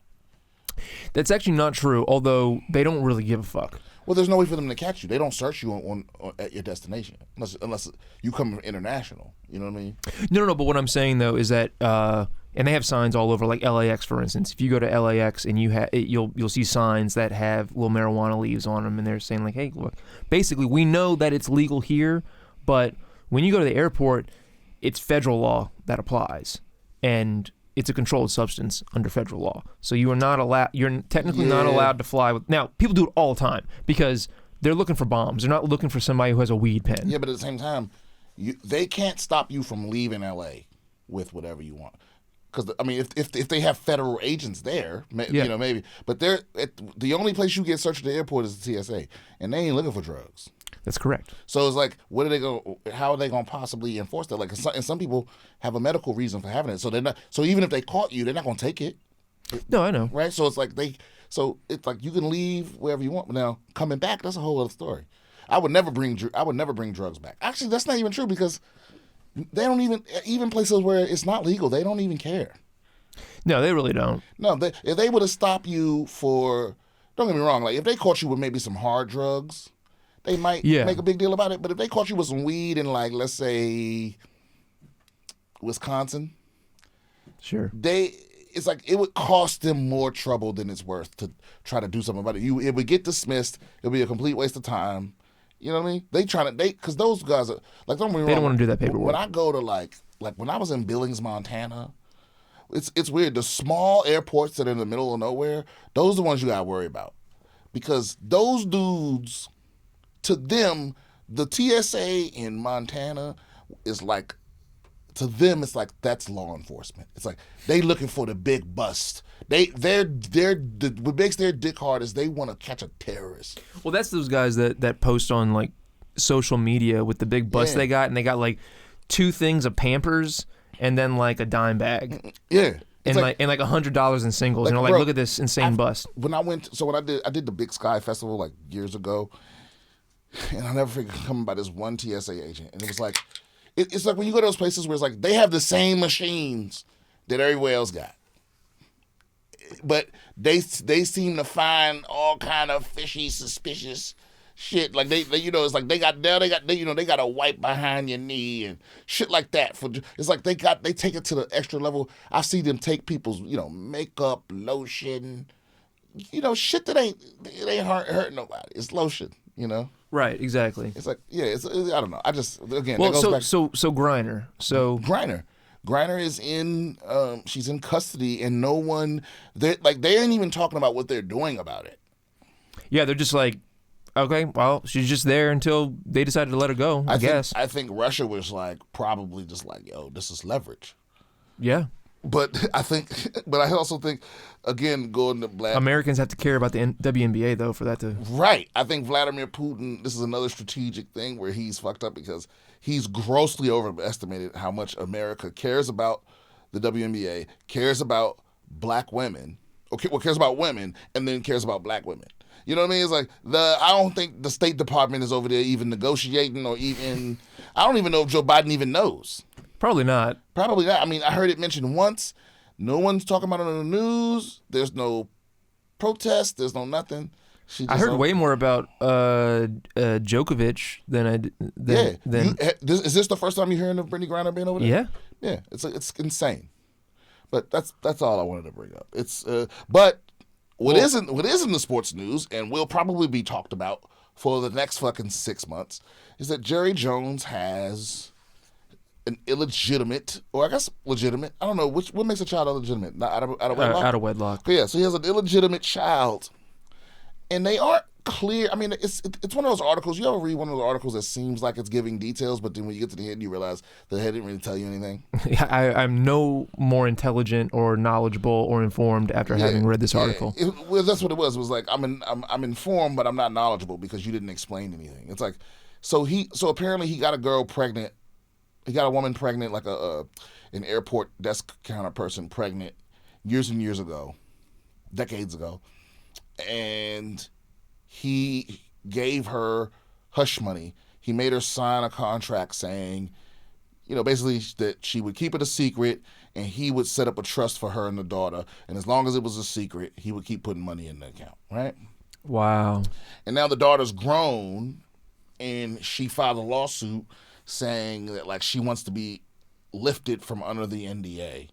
That's actually not true. Although they don't really give a fuck. Well, there's no way for them to catch you. They don't search you on at your destination unless you come from international. You know what I mean? No. But what I'm saying though is that, and they have signs all over, like LAX, for instance. If you go to LAX and you'll see signs that have little marijuana leaves on them, and they're saying like, "Hey, look, basically, we know that it's legal here, but when you go to the airport, it's federal law that applies, and it's a controlled substance under federal law. So you are not allowed. You're technically not allowed to fly with. Now, people do it all the time because they're looking for bombs. They're not looking for somebody who has a weed pen. Yeah, but at the same time, they can't stop you from leaving LA with whatever you want. Because I mean, if they have federal agents there, you know, maybe. But the only place you get searched at the airport is the TSA, and they ain't looking for drugs. That's correct. So it's like, how are they going to possibly enforce that? Like, and some people have a medical reason for having it, so they're not. So even if they caught you, they're not going to take it. No, I know. Right. So it's like you can leave wherever you want. But now coming back, that's a whole other story. I would never bring drugs back. Actually, that's not even true because they don't even places where it's not legal, they don't even care. No, they really don't. No, if they would have stopped you for, don't get me wrong, like if they caught you with maybe some hard drugs, they might make a big deal about it. But if they caught you with some weed in, like, let's say, Wisconsin, sure, it's like it would cost them more trouble than it's worth to try to do something about it. It would get dismissed. It'll be a complete waste of time. You know what I mean? Because those guys are like, don't get me wrong. They don't want to do that paperwork. When I go to like when I was in Billings, Montana, it's weird. The small airports that are in the middle of nowhere, those are the ones you gotta worry about, because those dudes, to them, the TSA in Montana is like, to them, it's like that's law enforcement. It's like they looking for the big bust. What makes their dick hard is they want to catch a terrorist. Well, that's those guys that post on like social media with the big bust they got, and they got like 2 things of Pampers and then like a dime bag. Yeah. And like $100 in singles. Like, and they're like, bro, I did the Big Sky Festival like years ago, and I'll never forget coming by this one TSA agent, and it was like, it's like when you go to those places where it's like they have the same machines that everywhere else got, but they seem to find all kind of fishy, suspicious shit. Like they it's like they got a wipe behind your knee and shit like that. It's like they take it to the extra level. I see them take people's makeup, lotion, shit that ain't hurt nobody. It's lotion, Right, exactly. It's like, I don't know. I just, again, well, that goes back. So Griner. Griner is in, she's in custody, and no one, they ain't even talking about what they're doing about it. Yeah, they're just like, okay, well, she's just there until they decided to let her go, I guess. I think Russia was like, probably just like, yo, this is leverage. Yeah. But I also think, again, going to Vlad. Americans have to care about the WNBA though for that to. Right. I think Vladimir Putin, this is another strategic thing where he's fucked up because he's grossly overestimated how much America cares about the WNBA, cares about black women, cares about women, and then cares about black women. You know what I mean? It's like I don't think the State Department is over there even negotiating or even. I don't even know if Joe Biden even knows. Probably not. Probably not. I mean, I heard it mentioned once. No one's talking about it on the news. There's no protest. There's no nothing. I heard way more about Djokovic than I did. Is this the first time you're hearing of Brittany Griner being over there? Yeah. Yeah. It's insane. But that's all I wanted to bring up. But what isn't in the sports news and will probably be talked about for the next fucking 6 months is that Jerry Jones has an illegitimate, or I guess legitimate. I don't know what makes a child illegitimate. Not out of wedlock. Out of wedlock. Yeah, so he has an illegitimate child, and they aren't clear. I mean, it's one of those articles. You ever read one of those articles that seems like it's giving details, but then when you get to the end, you realize the head didn't really tell you anything. I'm no more intelligent or knowledgeable or informed after having read this article. Well, that's what it was. It was like I'm informed, but I'm not knowledgeable because you didn't explain anything. It's like so apparently he got a girl pregnant. He got a woman pregnant, like an airport desk counter person pregnant years and years ago, decades ago. And he gave her hush money. He made her sign a contract saying, basically that she would keep it a secret and he would set up a trust for her and the daughter. And as long as it was a secret, he would keep putting money in the account, right? Wow. And now the daughter's grown and she filed a lawsuit saying that like she wants to be lifted from under the NDA.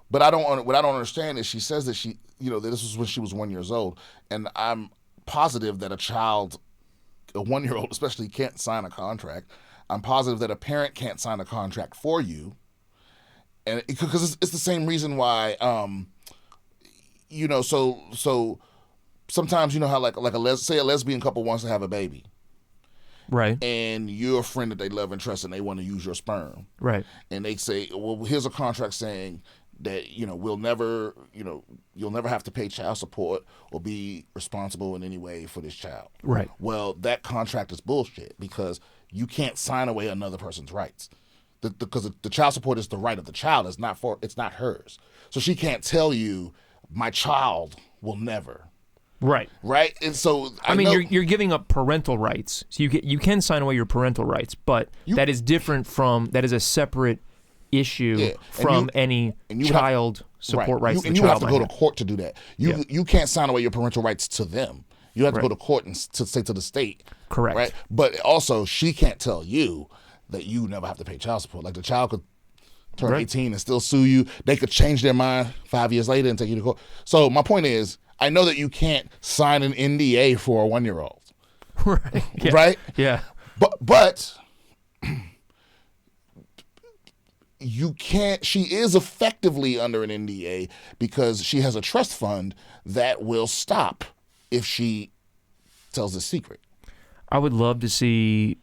But what I don't understand is she says that that this was when she was 1 year old, and I'm positive that a 1-year-old especially, can't sign a contract. I'm positive that a parent can't sign a contract for you, and because it's the same reason why, so sometimes how like a lesbian couple wants to have a baby. Right. And you're a friend that they love and trust and they want to use your sperm. Right. And they say, well, here's a contract saying that, you'll never have to pay child support or be responsible in any way for this child. Right. Well, that contract is bullshit because you can't sign away another person's rights. Because the child support is the right of the child. It's not hers. So she can't tell you, my child will never. Right. Right. And so you're giving up parental rights. So you can sign away your parental rights, but that is a separate issue from any child support rights. And you have to go to court to do that. You can't sign away your parental rights to them. You have to go to court and to say to the state. Correct. Right. But also she can't tell you that you never have to pay child support. Like the child could turn 18 and still sue you. They could change their mind 5 years later and take you to court. So my point is, I know that you can't sign an NDA for a 1-year-old. Right. Yeah. Right? Yeah. But you can't, she is effectively under an NDA because she has a trust fund that will stop if she tells a secret. I would love to see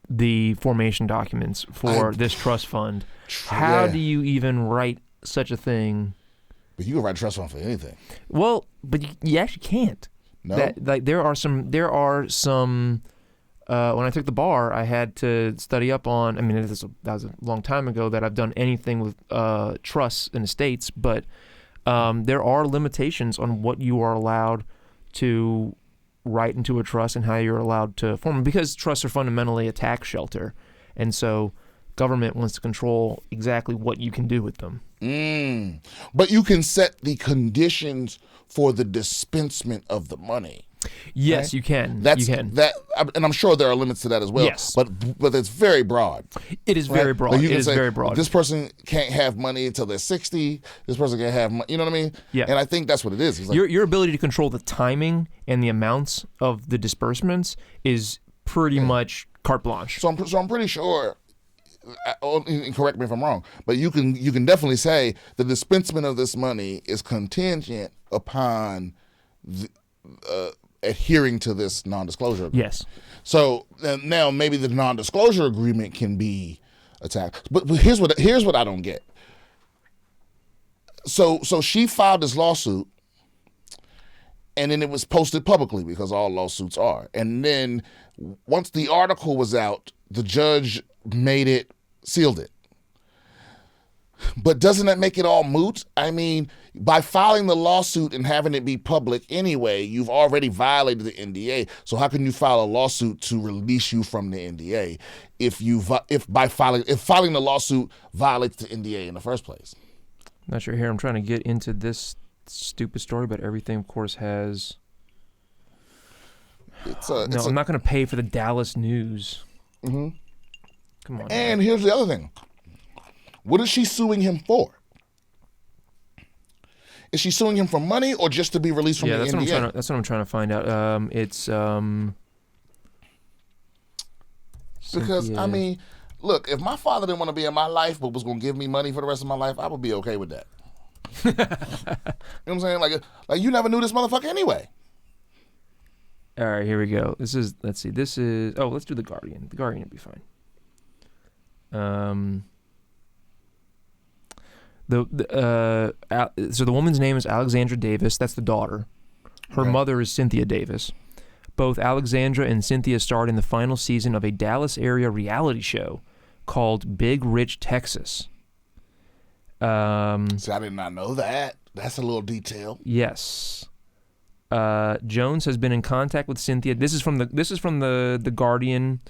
the formation documents for this trust fund. How do you even write such a thing? But you can write a trust fund for anything. Well, but you actually can't. No. There are some. When I took the bar, I had to study up on. I mean, that was a long time ago that I've done anything with trusts and estates, but there are limitations on what you are allowed to write into a trust and how you're allowed to form them, because trusts are fundamentally a tax shelter, and so government wants to control exactly what you can do with them. But you can set the conditions for the dispensement of the money. Yes, right? You can. And I'm sure there are limits to that as well. Yes. But it's very broad. It is very broad. Like it is very broad. This person can't have money until they're 60. This person can't have money. You know what I mean? Yeah. And I think that's what it is. It's like, your ability to control the timing and the amounts of the disbursements is pretty much carte blanche. So I'm pretty sure. And correct me if I'm wrong, but you can definitely say the dispensement of this money is contingent upon adhering to this non-disclosure agreement. Yes. So now maybe the non-disclosure agreement can be attacked. But here's what I don't get. So she filed this lawsuit, and then it was posted publicly because all lawsuits are. And then once the article was out, the judge sealed it. But doesn't that make it all moot? I mean, by filing the lawsuit and having it be public anyway, you've already violated the NDA. So how can you file a lawsuit to release you from the NDA if filing the lawsuit violates the NDA in the first place? Not sure here. I'm trying to get into this stupid story, but everything, of course, has. I'm not going to pay for the Dallas News. Mm-hmm. Come on. And here's the other thing. What is she suing him for? Is she suing him for money or just to be released from the NDA? That's what I'm trying to find out. Because, Cynthia. I mean, look, if my father didn't want to be in my life but was going to give me money for the rest of my life, I would be okay with that. You know what I'm saying? Like you never knew this motherfucker anyway. All right, here we go. Let's do The Guardian. The Guardian would be fine. So the woman's name is Alexandra Davis. That's the daughter. Her mother is Cynthia Davis. Both Alexandra and Cynthia starred in the final season of a Dallas area reality show called Big Rich Texas. See, I did not know that. That's a little detail. Yes. Jones has been in contact with Cynthia. This is from the Guardian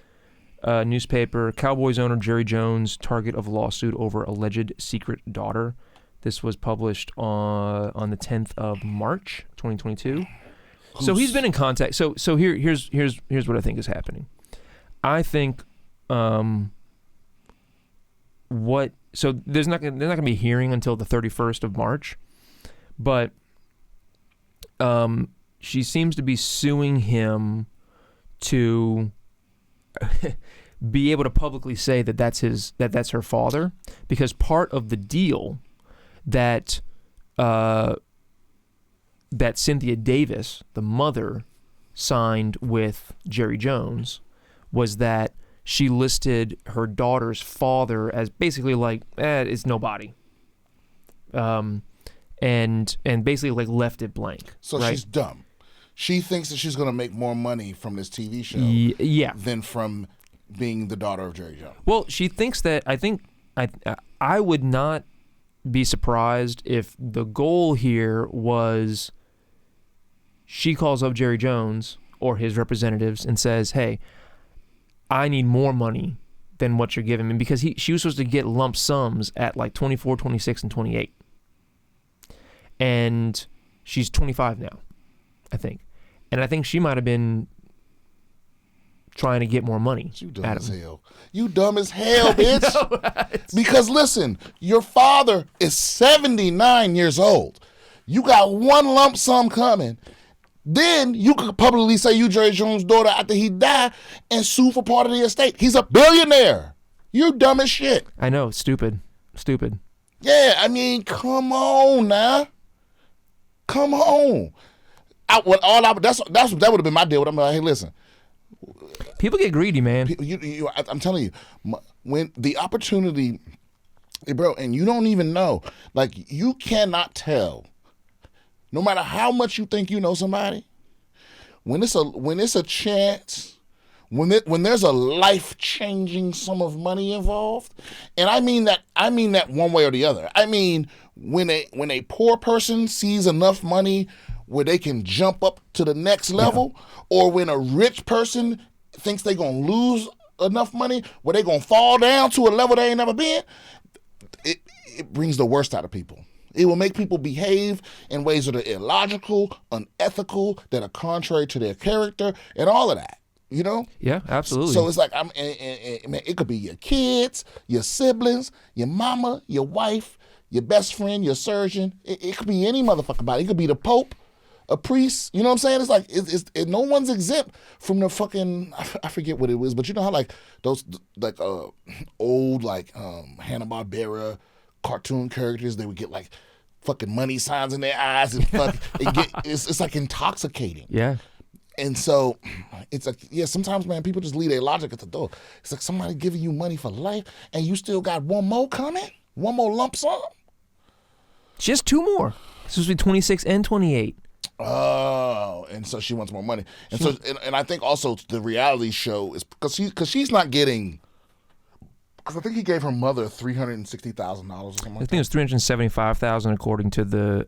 newspaper. Cowboys owner Jerry Jones, target of lawsuit over alleged secret daughter. This was published on the 10th of March, 2022. So he's been in contact. So here's what I think is happening. I think there's not gonna be a hearing until the 31st of March, but she seems to be suing him to be able to publicly say that that's her father, because part of the deal that Cynthia Davis, the mother, signed with Jerry Jones was that she listed her daughter's father as basically like, it's nobody. And basically like left it blank. So right? She's dumb. She thinks that she's going to make more money from this TV show than from being the daughter of Jerry Jones. Well, she thinks that, I would not be surprised if the goal here was she calls up Jerry Jones or his representatives and says, hey, I need more money than what you're giving me, because she was supposed to get lump sums at like 24, 26, and 28. And she's 25 now, I think. And I think she might have been trying to get more money. You dumb as hell. You dumb as hell, bitch. Because listen, your father is 79 years old. You got one lump sum coming. Then you could publicly say you Jerry Jones' daughter after he died and sue for part of the estate. He's a billionaire. You dumb as shit. I know, stupid. Yeah, I mean, come on now. Come on. That would have been my deal. I'm like, hey, listen. People get greedy, man. I'm telling you, when the opportunity, bro, and you don't even know, like, you cannot tell, no matter how much you think you know somebody, when it's a chance, when there's a life-changing sum of money involved, and I mean that one way or the other. I mean, when a poor person sees enough money where they can jump up to the next level, or when a rich person thinks they're going to lose enough money where they're going to fall down to a level they ain't never been, it brings the worst out of people. It will make people behave in ways that are illogical, unethical, that are contrary to their character, and all of that. You know? Yeah, absolutely. So it's like, it could be your kids, your siblings, your mama, your wife, your best friend, your surgeon. It could be any motherfucking body. It could be the Pope, a priest. You know what I'm saying? It's like, no one's exempt from the fucking, I forget what it was, but you know how like those like old like Hanna-Barbera cartoon characters, they would get like fucking money signs in their eyes and it's like intoxicating. Yeah. And so it's like, yeah, sometimes, man, people just leave their logic at the door. It's like somebody giving you money for life and you still got one more coming? One more lump sum? She has 2 more. It's supposed to be 26 and 28. Oh, and so she wants more money. And I think also the reality show is because she's not getting. Because I think he gave her mother $360,000 or something like that. I think it was $375,000 according to the.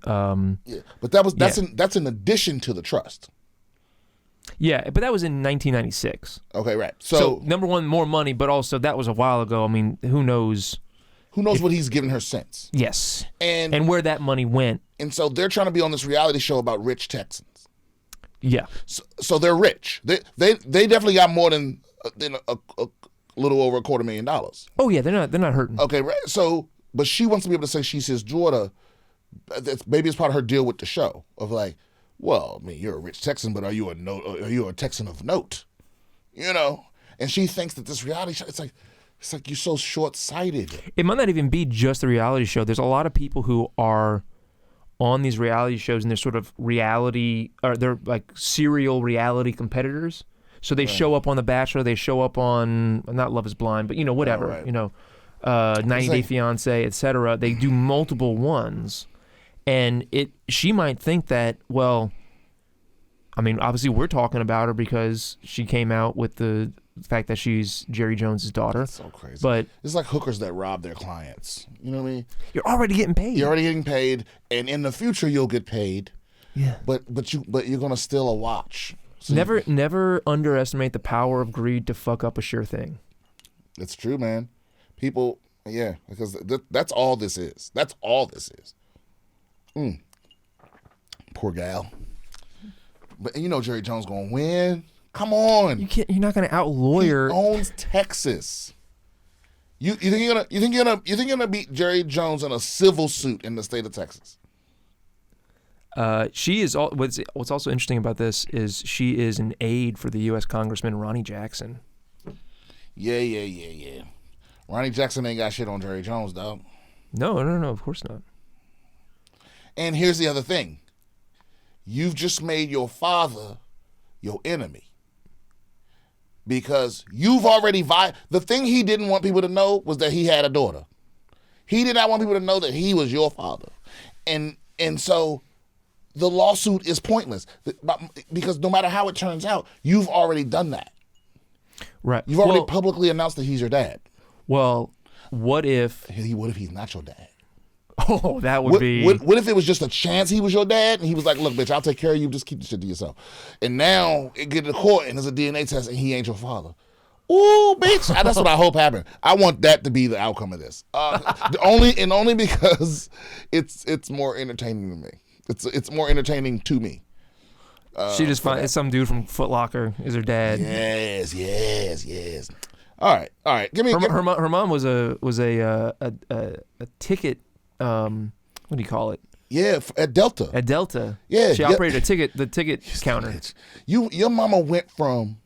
Yeah, but that's in addition to the trust. Yeah, but that was in 1996. Okay, right. So number one, more money, but also that was a while ago. I mean, who knows? Who knows what he's given her since? Yes, and where that money went. And so they're trying to be on this reality show about rich Texans. Yeah. So they're rich. They definitely got more than a little over $250,000. Oh yeah, they're not hurting. Okay, right. So, but she wants to be able to say she's his daughter. Maybe it's part of her deal with the show of like, well, I mean, you're a rich Texan, but are you a Texan of note? You know. And she thinks that this reality show, it's like you're so short-sighted. It might not even be just the reality show. There's a lot of people who are on these reality shows and they're sort of reality, or they're like serial reality competitors. So they show up on The Bachelor, they show up on, not Love is Blind, but whatever, right. 90 Day Fiance, etc. They do multiple ones. And she might think that, well, I mean, obviously we're talking about her because she came out with the fact that she's Jerry Jones's daughter. That's so crazy. But it's like hookers that rob their clients. You know what I mean? You're already getting paid. You're already getting paid, and in the future you'll get paid. Yeah. But you're gonna steal a watch. So never underestimate the power of greed to fuck up a sure thing. It's true, man. People, yeah, because that's all this is. That's all this is. Poor gal. But Jerry Jones gonna win. Come on. You're not gonna out-lawyer. He owns Texas. You think you're gonna beat Jerry Jones in a civil suit in the state of Texas? She is. What's also interesting about this is she is an aide for the U.S. Congressman Ronnie Jackson. Yeah. Ronnie Jackson ain't got shit on Jerry Jones, dog. No. Of course not. And here's the other thing. You've just made your father your enemy. Because you've already the thing he didn't want people to know was that he had a daughter. He did not want people to know that he was your father. And so the lawsuit is pointless because no matter how it turns out, you've already done that. Right. You've already publicly announced that he's your dad. Well, what if he's not your dad? Oh, that would be... What if it was just a chance he was your dad and he was like, look, bitch, I'll take care of you. Just keep the shit to yourself. And now it get to court and there's a DNA test and he ain't your father. Ooh, bitch. That's what I hope happened. I want that to be the outcome of this. Only because it's more entertaining to me. It's more entertaining to me. She just finds some dude from Foot Locker is her dad. Yes. All right. Give me her mom was a ticket. What do you call it? Yeah, at Delta. At Delta. Yeah, she operated the ticket counter. Your mama went from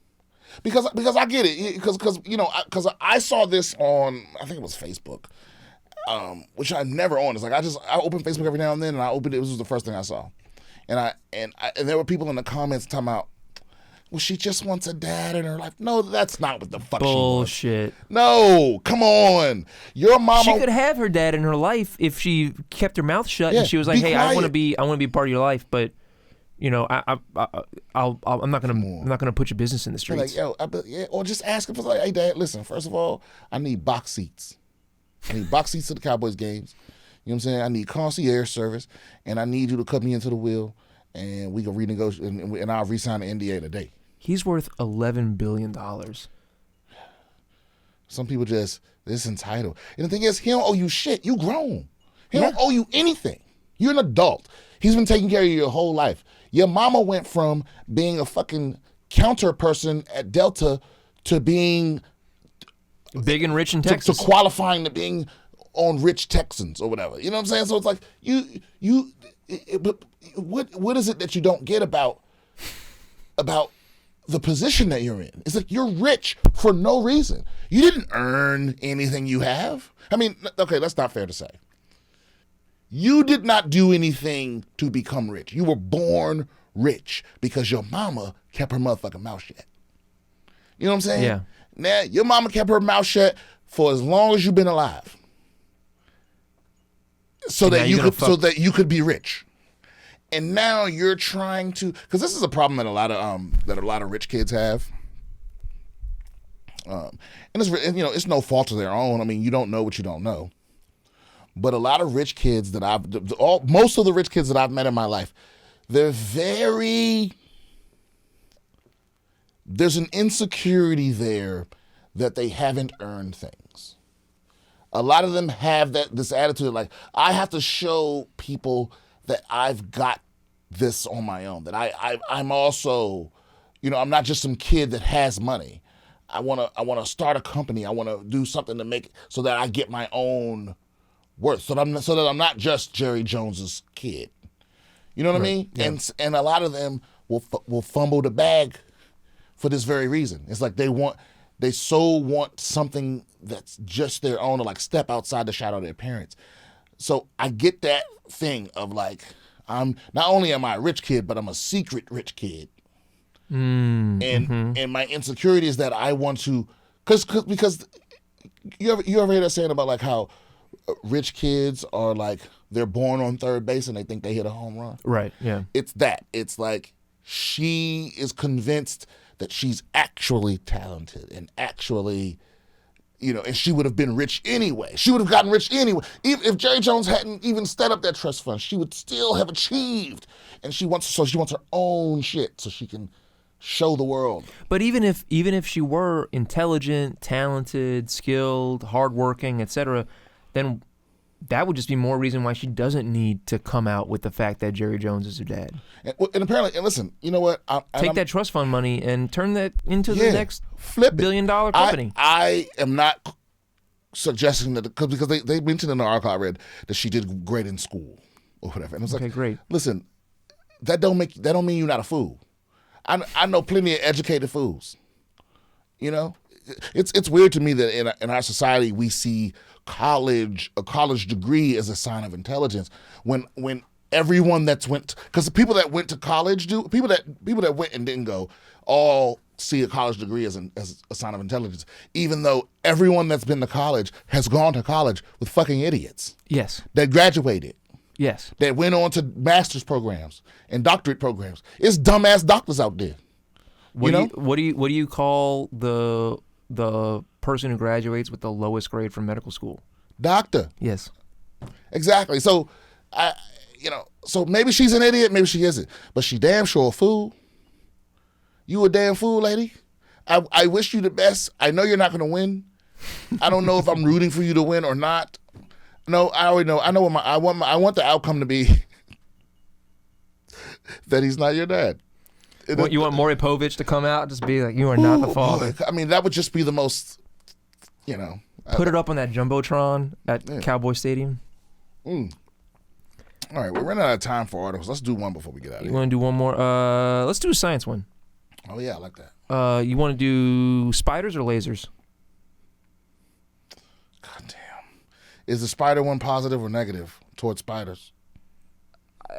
because I get it because I saw this on, I think it was Facebook, which I'm never on. It's like I open Facebook every now and then, and I opened it. This was the first thing I saw, and there were people in the comments talking about, well, she just wants a dad in her life. No, that's not what the fuck bullshit. She wants. No, come on. Your mama. She could have her dad in her life if she kept her mouth shut and she was like, "Hey, quiet. I want to be part of your life, but I'm not gonna put your business in the streets." Like, or just ask him for like, "Hey, Dad, listen. First of all, I need box seats. I need box seats to the Cowboys games. You know what I'm saying? I need concierge service, and I need you to cut me into the wheel, and we can renegotiate, and I'll re-sign the NDA today." He's worth $11 billion. Some people just, this entitled. And the thing is, he don't owe you shit. You grown. He don't owe you anything. You're an adult. He's been taking care of you your whole life. Your mama went from being a fucking counter person at Delta to being big and rich in Texas. To qualifying to being on Rich Texans or whatever. You know what I'm saying? So it's like, what is it that you don't get about the position that you're in? It's like you're rich for no reason. You didn't earn anything you have. I mean, okay, that's not fair to say. You did not do anything to become rich. You were born rich because your mama kept her motherfucking mouth shut. You know what I'm saying? Yeah. Now, your mama kept her mouth shut for as long as you've been alive. so that you could be rich. And now you're trying to, because this is a problem that a lot of rich kids have. And it's no fault of their own. I mean, you don't know what you don't know. But a lot of rich kids that most of the rich kids that I've met in my life, there's an insecurity there that they haven't earned things. A lot of them have this attitude like, I have to show people that I've got this on my own, that I'm also, I'm not just some kid that has money. I want to start a company. I want to do something to make so that I get my own worth. So that I'm not just Jerry Jones's kid. You know what I mean? Yeah. And a lot of them will fumble the bag for this very reason. It's like they so want something that's just their own, to like step outside the shadow of their parents. So I get that thing of like, I'm not only am I a rich kid, but I'm a secret rich kid. And my insecurity is that I want to, because you ever hear that saying about like how rich kids are like, they're born on third base and they think they hit a home run. Right. Yeah. It's that. It's like she is convinced that she's actually talented and actually, and she would have been rich anyway. She would have gotten rich anyway. Even if Jerry Jones hadn't even set up that trust fund, she would still have achieved. And she wants her own shit so she can show the world. But even if she were intelligent, talented, skilled, hardworking, etc., then that would just be more reason why she doesn't need to come out with the fact that Jerry Jones is her dad. And apparently, and listen, you know what? Take that trust fund money and turn that into the next $1 billion company. I am not suggesting that, because they mentioned in the article I read that she did great in school or whatever. And it's like, great. Listen, that don't mean you're not a fool. I know plenty of educated fools. It's weird to me that in our society we see a college degree as a sign of intelligence when everyone because the people that went to college people that went and didn't go all see a college degree as a sign of intelligence, even though everyone that's been to college has gone to college with fucking idiots. Yes. That graduated. Yes. That went on to master's programs and doctorate programs. It's dumbass doctors out there. What do you call the person who graduates with the lowest grade from medical school? Doctor. Yes. Exactly. So so maybe she's an idiot, maybe she isn't, but she damn sure a fool. You a damn fool, lady. I wish you the best. I know you're not going to win. I don't know if I'm rooting for you to win or not. No, I already know. I know what I want the outcome to be that he's not your dad. You want Maury Povich to come out and just be like, you are not the father. Boy. I mean, that would just be the most, Put it up on that Jumbotron at Cowboy Stadium. All right, we're running out of time for articles. Let's do one before we get out of here. You want to do one more? Let's do a science one. Oh, yeah, I like that. You want to do spiders or lasers? God damn. Is the spider one positive or negative towards spiders?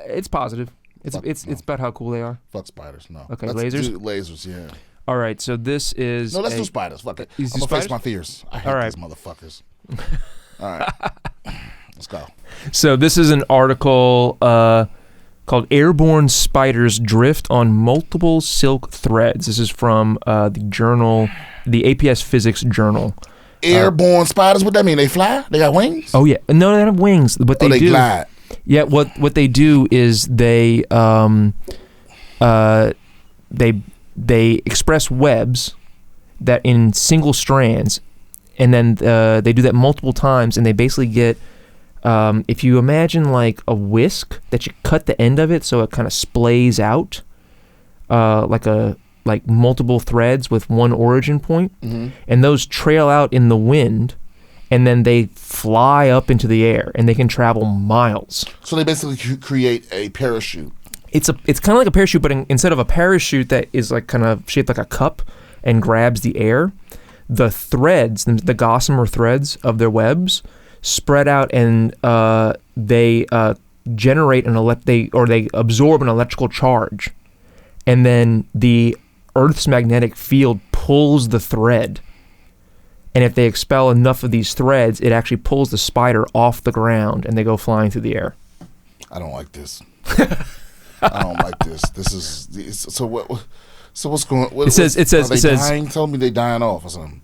It's positive. It's about how cool they are. Fuck spiders, no. Okay, let's lasers? do lasers, yeah. All right, so this is... No, let's do spiders. Fuck it. I'm going to face my fears. I hate these motherfuckers. All right. Let's go. So this is an article called Airborne Spiders Drift on Multiple Silk Threads. This is from the APS Physics Journal. Airborne spiders, what that mean? They fly? They got wings? Oh, yeah. No, they don't have wings. But they glide. Yeah, what they do is they express webs that in single strands, and then they do that multiple times, and they basically get, if you imagine like a whisk that you cut the end of it so it kind of splays out, like multiple threads with one origin point, and those trail out in the wind, and then they fly up into the air, and they can travel miles. So they basically create a parachute. It's kind of like a parachute, but instead of a parachute that is like kind of shaped like a cup and grabs the air, the threads, the gossamer threads of their webs, spread out, and they generate they absorb an electrical charge, and then the Earth's magnetic field pulls the thread, And if they expel enough of these threads, it actually pulls the spider off the ground and they go flying through the air. I don't like this. I don't like this. This is so what. So what's going? What, it says dying? Tell me they dying off or something.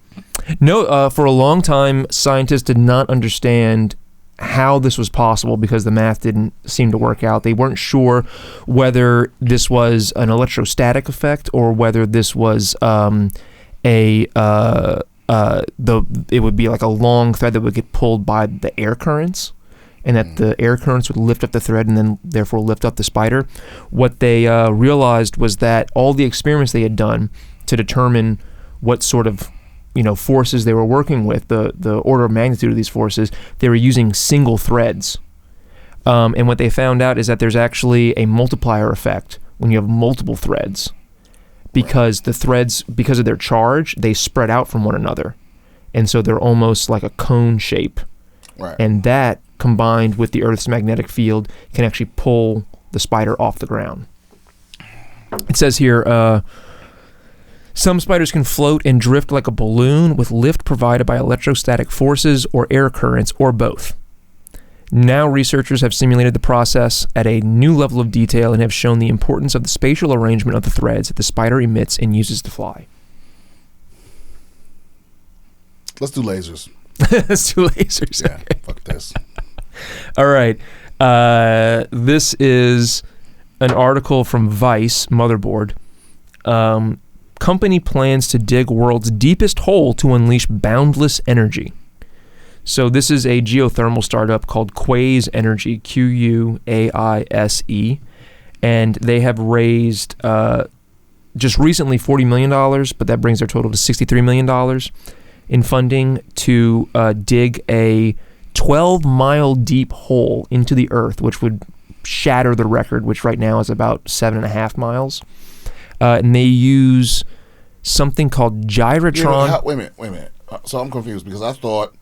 No, for a long time, scientists did not understand how this was possible because the math didn't seem to work out. They weren't sure whether this was an electrostatic effect or whether this was it would be like a long thread that would get pulled by the air currents, and that the air currents would lift up the thread and then therefore lift up the spider. What they realized was that all the experiments they had done to determine what sort of forces they were working with, the order of magnitude of these forces, they were using single threads. And what they found out is that there's actually a multiplier effect when you have multiple threads, because the threads, because of their charge, they spread out from one another. And so they're almost like a cone shape. Right. And that, combined with the Earth's magnetic field, can actually pull the spider off the ground. It says here, some spiders can float and drift like a balloon with lift provided by electrostatic forces or air currents, or both. Now researchers have simulated the process at a new level of detail and have shown the importance of the spatial arrangement of the threads that the spider emits and uses to fly. Let's do lasers. Let's do lasers. Yeah, okay. Fuck this. All right. This is an article from Vice, Motherboard. Company plans to dig world's deepest hole to unleash boundless energy. So this is a geothermal startup called Quaise Energy, Quaise, and they have raised just recently $40 million, but that brings their total to $63 million in funding to dig a 12-mile deep hole into the earth, which would shatter the record, which right now is about 7.5 miles. And they use something called gyrotron. Yeah, wait a minute. So I'm confused because I thought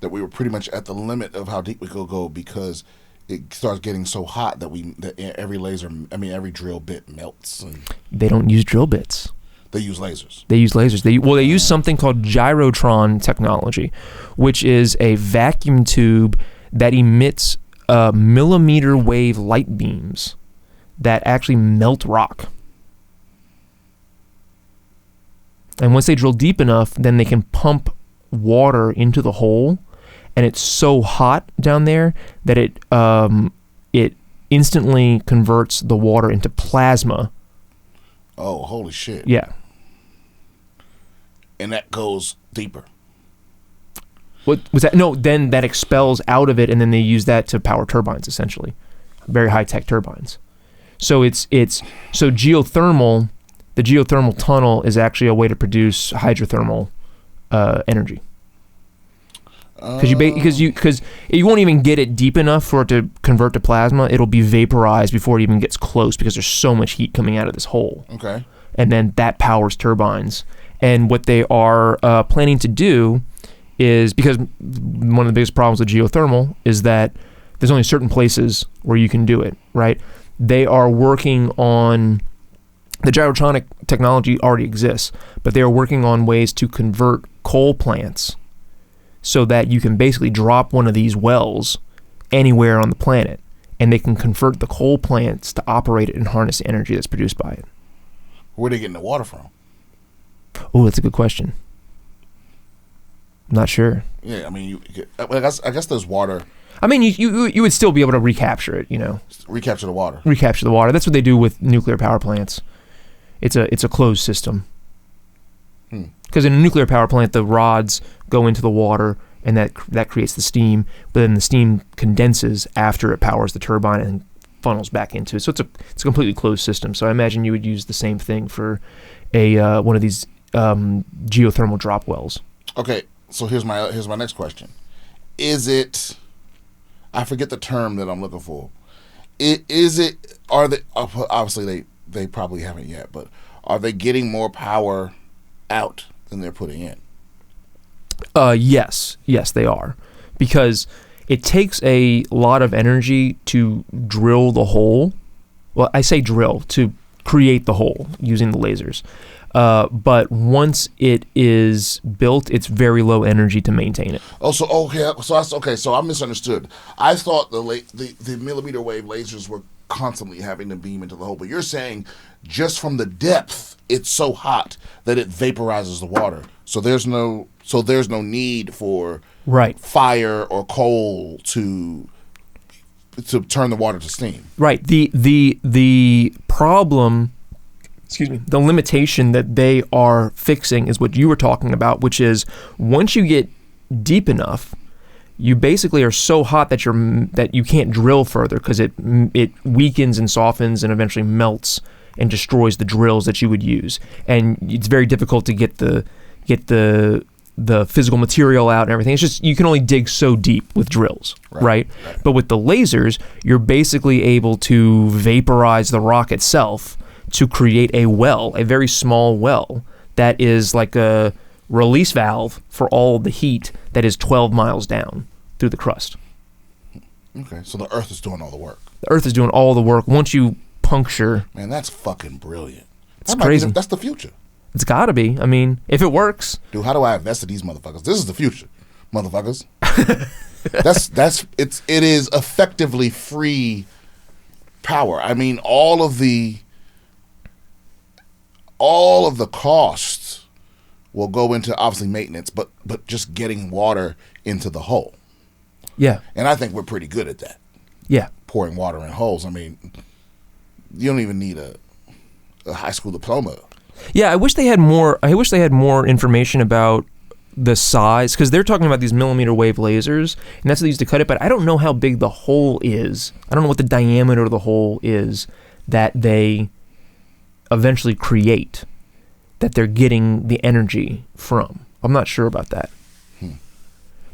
that we were pretty much at the limit of how deep we could go because it starts getting so hot that every drill bit melts. And they don't use drill bits. They use lasers. They use something called gyrotron technology, which is a vacuum tube that emits millimeter wave light beams that actually melt rock. And once they drill deep enough, then they can pump water into the hole, and it's so hot down there that it instantly converts the water into plasma. Oh, holy shit. Yeah. And that goes deeper. What was that? No, then that expels out of it, and then they use that to power turbines, essentially. Very high-tech turbines. So so geothermal, the geothermal tunnel is actually a way to produce hydrothermal energy. Because you won't even get it deep enough for it to convert to plasma. It'll be vaporized before it even gets close because there's so much heat coming out of this hole. Okay. And then that powers turbines. And what they are planning to do is, because one of the biggest problems with geothermal is that there's only certain places where you can do it, right? They are working on, the gyrotronic technology already exists, but they are working on ways to convert coal plants so that you can basically drop one of these wells anywhere on the planet, and they can convert the coal plants to operate it and harness the energy that's produced by it. Where are they getting the water from? Oh, that's a good question. I'm not sure. Yeah, I mean, I guess there's water. I mean, you would still be able to recapture it, Recapture the water. Recapture the water. That's what they do with nuclear power plants. It's a closed system. Because in a nuclear power plant, the rods go into the water, and that creates the steam. But then the steam condenses after it powers the turbine and funnels back into it. So it's a completely closed system. So I imagine you would use the same thing for a one of these geothermal drop wells. Okay, so here's my next question: is it? I forget the term that I'm looking for. Are they, obviously they probably haven't yet, but are they getting more power out than they're putting in? Yes, they are, because it takes a lot of energy to drill the hole. Well, I say drill, to create the hole using the lasers. But once it is built, it's very low energy to maintain it. Oh, so okay, so I misunderstood. I thought the millimeter wave lasers were constantly having to beam into the hole, but you're saying just from the depth, it's so hot that it vaporizes the water. So there's no need for fire or coal to turn the water to steam. Right. The problem, the limitation that they are fixing is what you were talking about, which is once you get deep enough, you basically are so hot that you can't drill further because it weakens and softens and eventually melts and destroys the drills that you would use, and it's very difficult to get the physical material out and everything. It's just you can only dig so deep with drills, right? But with the lasers, you're basically able to vaporize the rock itself to create a well, a very small well that is like a release valve for all the heat that is 12 miles down through the crust. Okay, so the Earth is doing all the work. The Earth is doing all the work. Once you puncture... Man, that's fucking brilliant. It's crazy. That's the future. It's got to be. I mean, if it works... Dude, how do I invest in these motherfuckers? This is the future, motherfuckers. It is effectively free power. I mean, all of the costs will go into obviously maintenance, but just getting water into the hole. Yeah. And I think we're pretty good at that. Yeah. Pouring water in holes. I mean, you don't even need a high school diploma. Yeah, I wish they had more information about the size, because they're talking about these millimeter wave lasers, and that's what they use to cut it, but I don't know how big the hole is. I don't know what the diameter of the hole is that they eventually create, that they're getting the energy from. I'm not sure about that.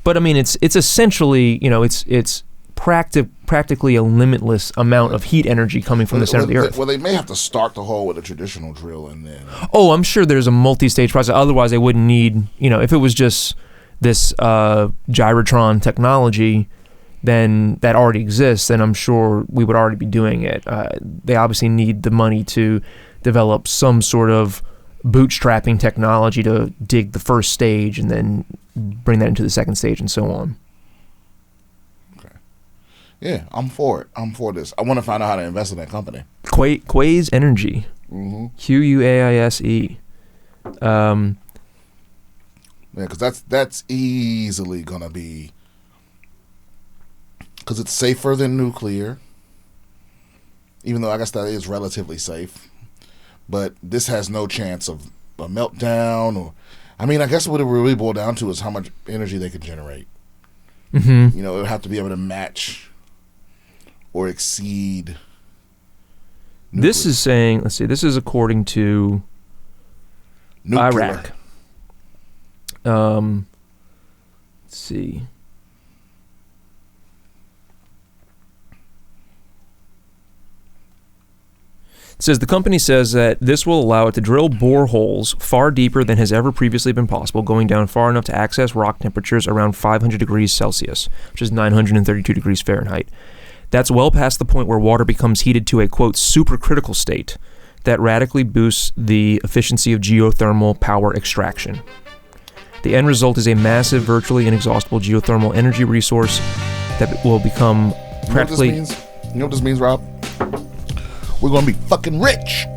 But I mean, it's essentially, it's practically a limitless amount of heat energy coming from the center of the Earth. Well, they may have to start the hole with a traditional drill and then... Oh, I'm sure there's a multi-stage process. Otherwise, they wouldn't need, if it was just this gyrotron technology, then that already exists, then I'm sure we would already be doing it. They obviously need the money to develop some sort of bootstrapping technology to dig the first stage and then bring that into the second stage and so on. Okay. Yeah, I'm for it. I'm for this. I want to find out how to invest in that company. Quaise Energy. Mm-hmm. Quaise. Yeah, because that's easily going to be... Because it's safer than nuclear. Even though I guess that is relatively safe. But this has no chance of a meltdown or... I mean, I guess what it really boiled down to is how much energy they can generate. Mm-hmm. It would have to be able to match or exceed nuclear. This is saying, let's see, this is according to nuclear. Iraq. Let's see. It says the company says that this will allow it to drill boreholes far deeper than has ever previously been possible, going down far enough to access rock temperatures around 500 degrees Celsius, which is 932 degrees Fahrenheit. That's well past the point where water becomes heated to a, quote, supercritical state that radically boosts the efficiency of geothermal power extraction. The end result is a massive, virtually inexhaustible geothermal energy resource that will become practically... You know what this means, Rob? We're going to be fucking rich.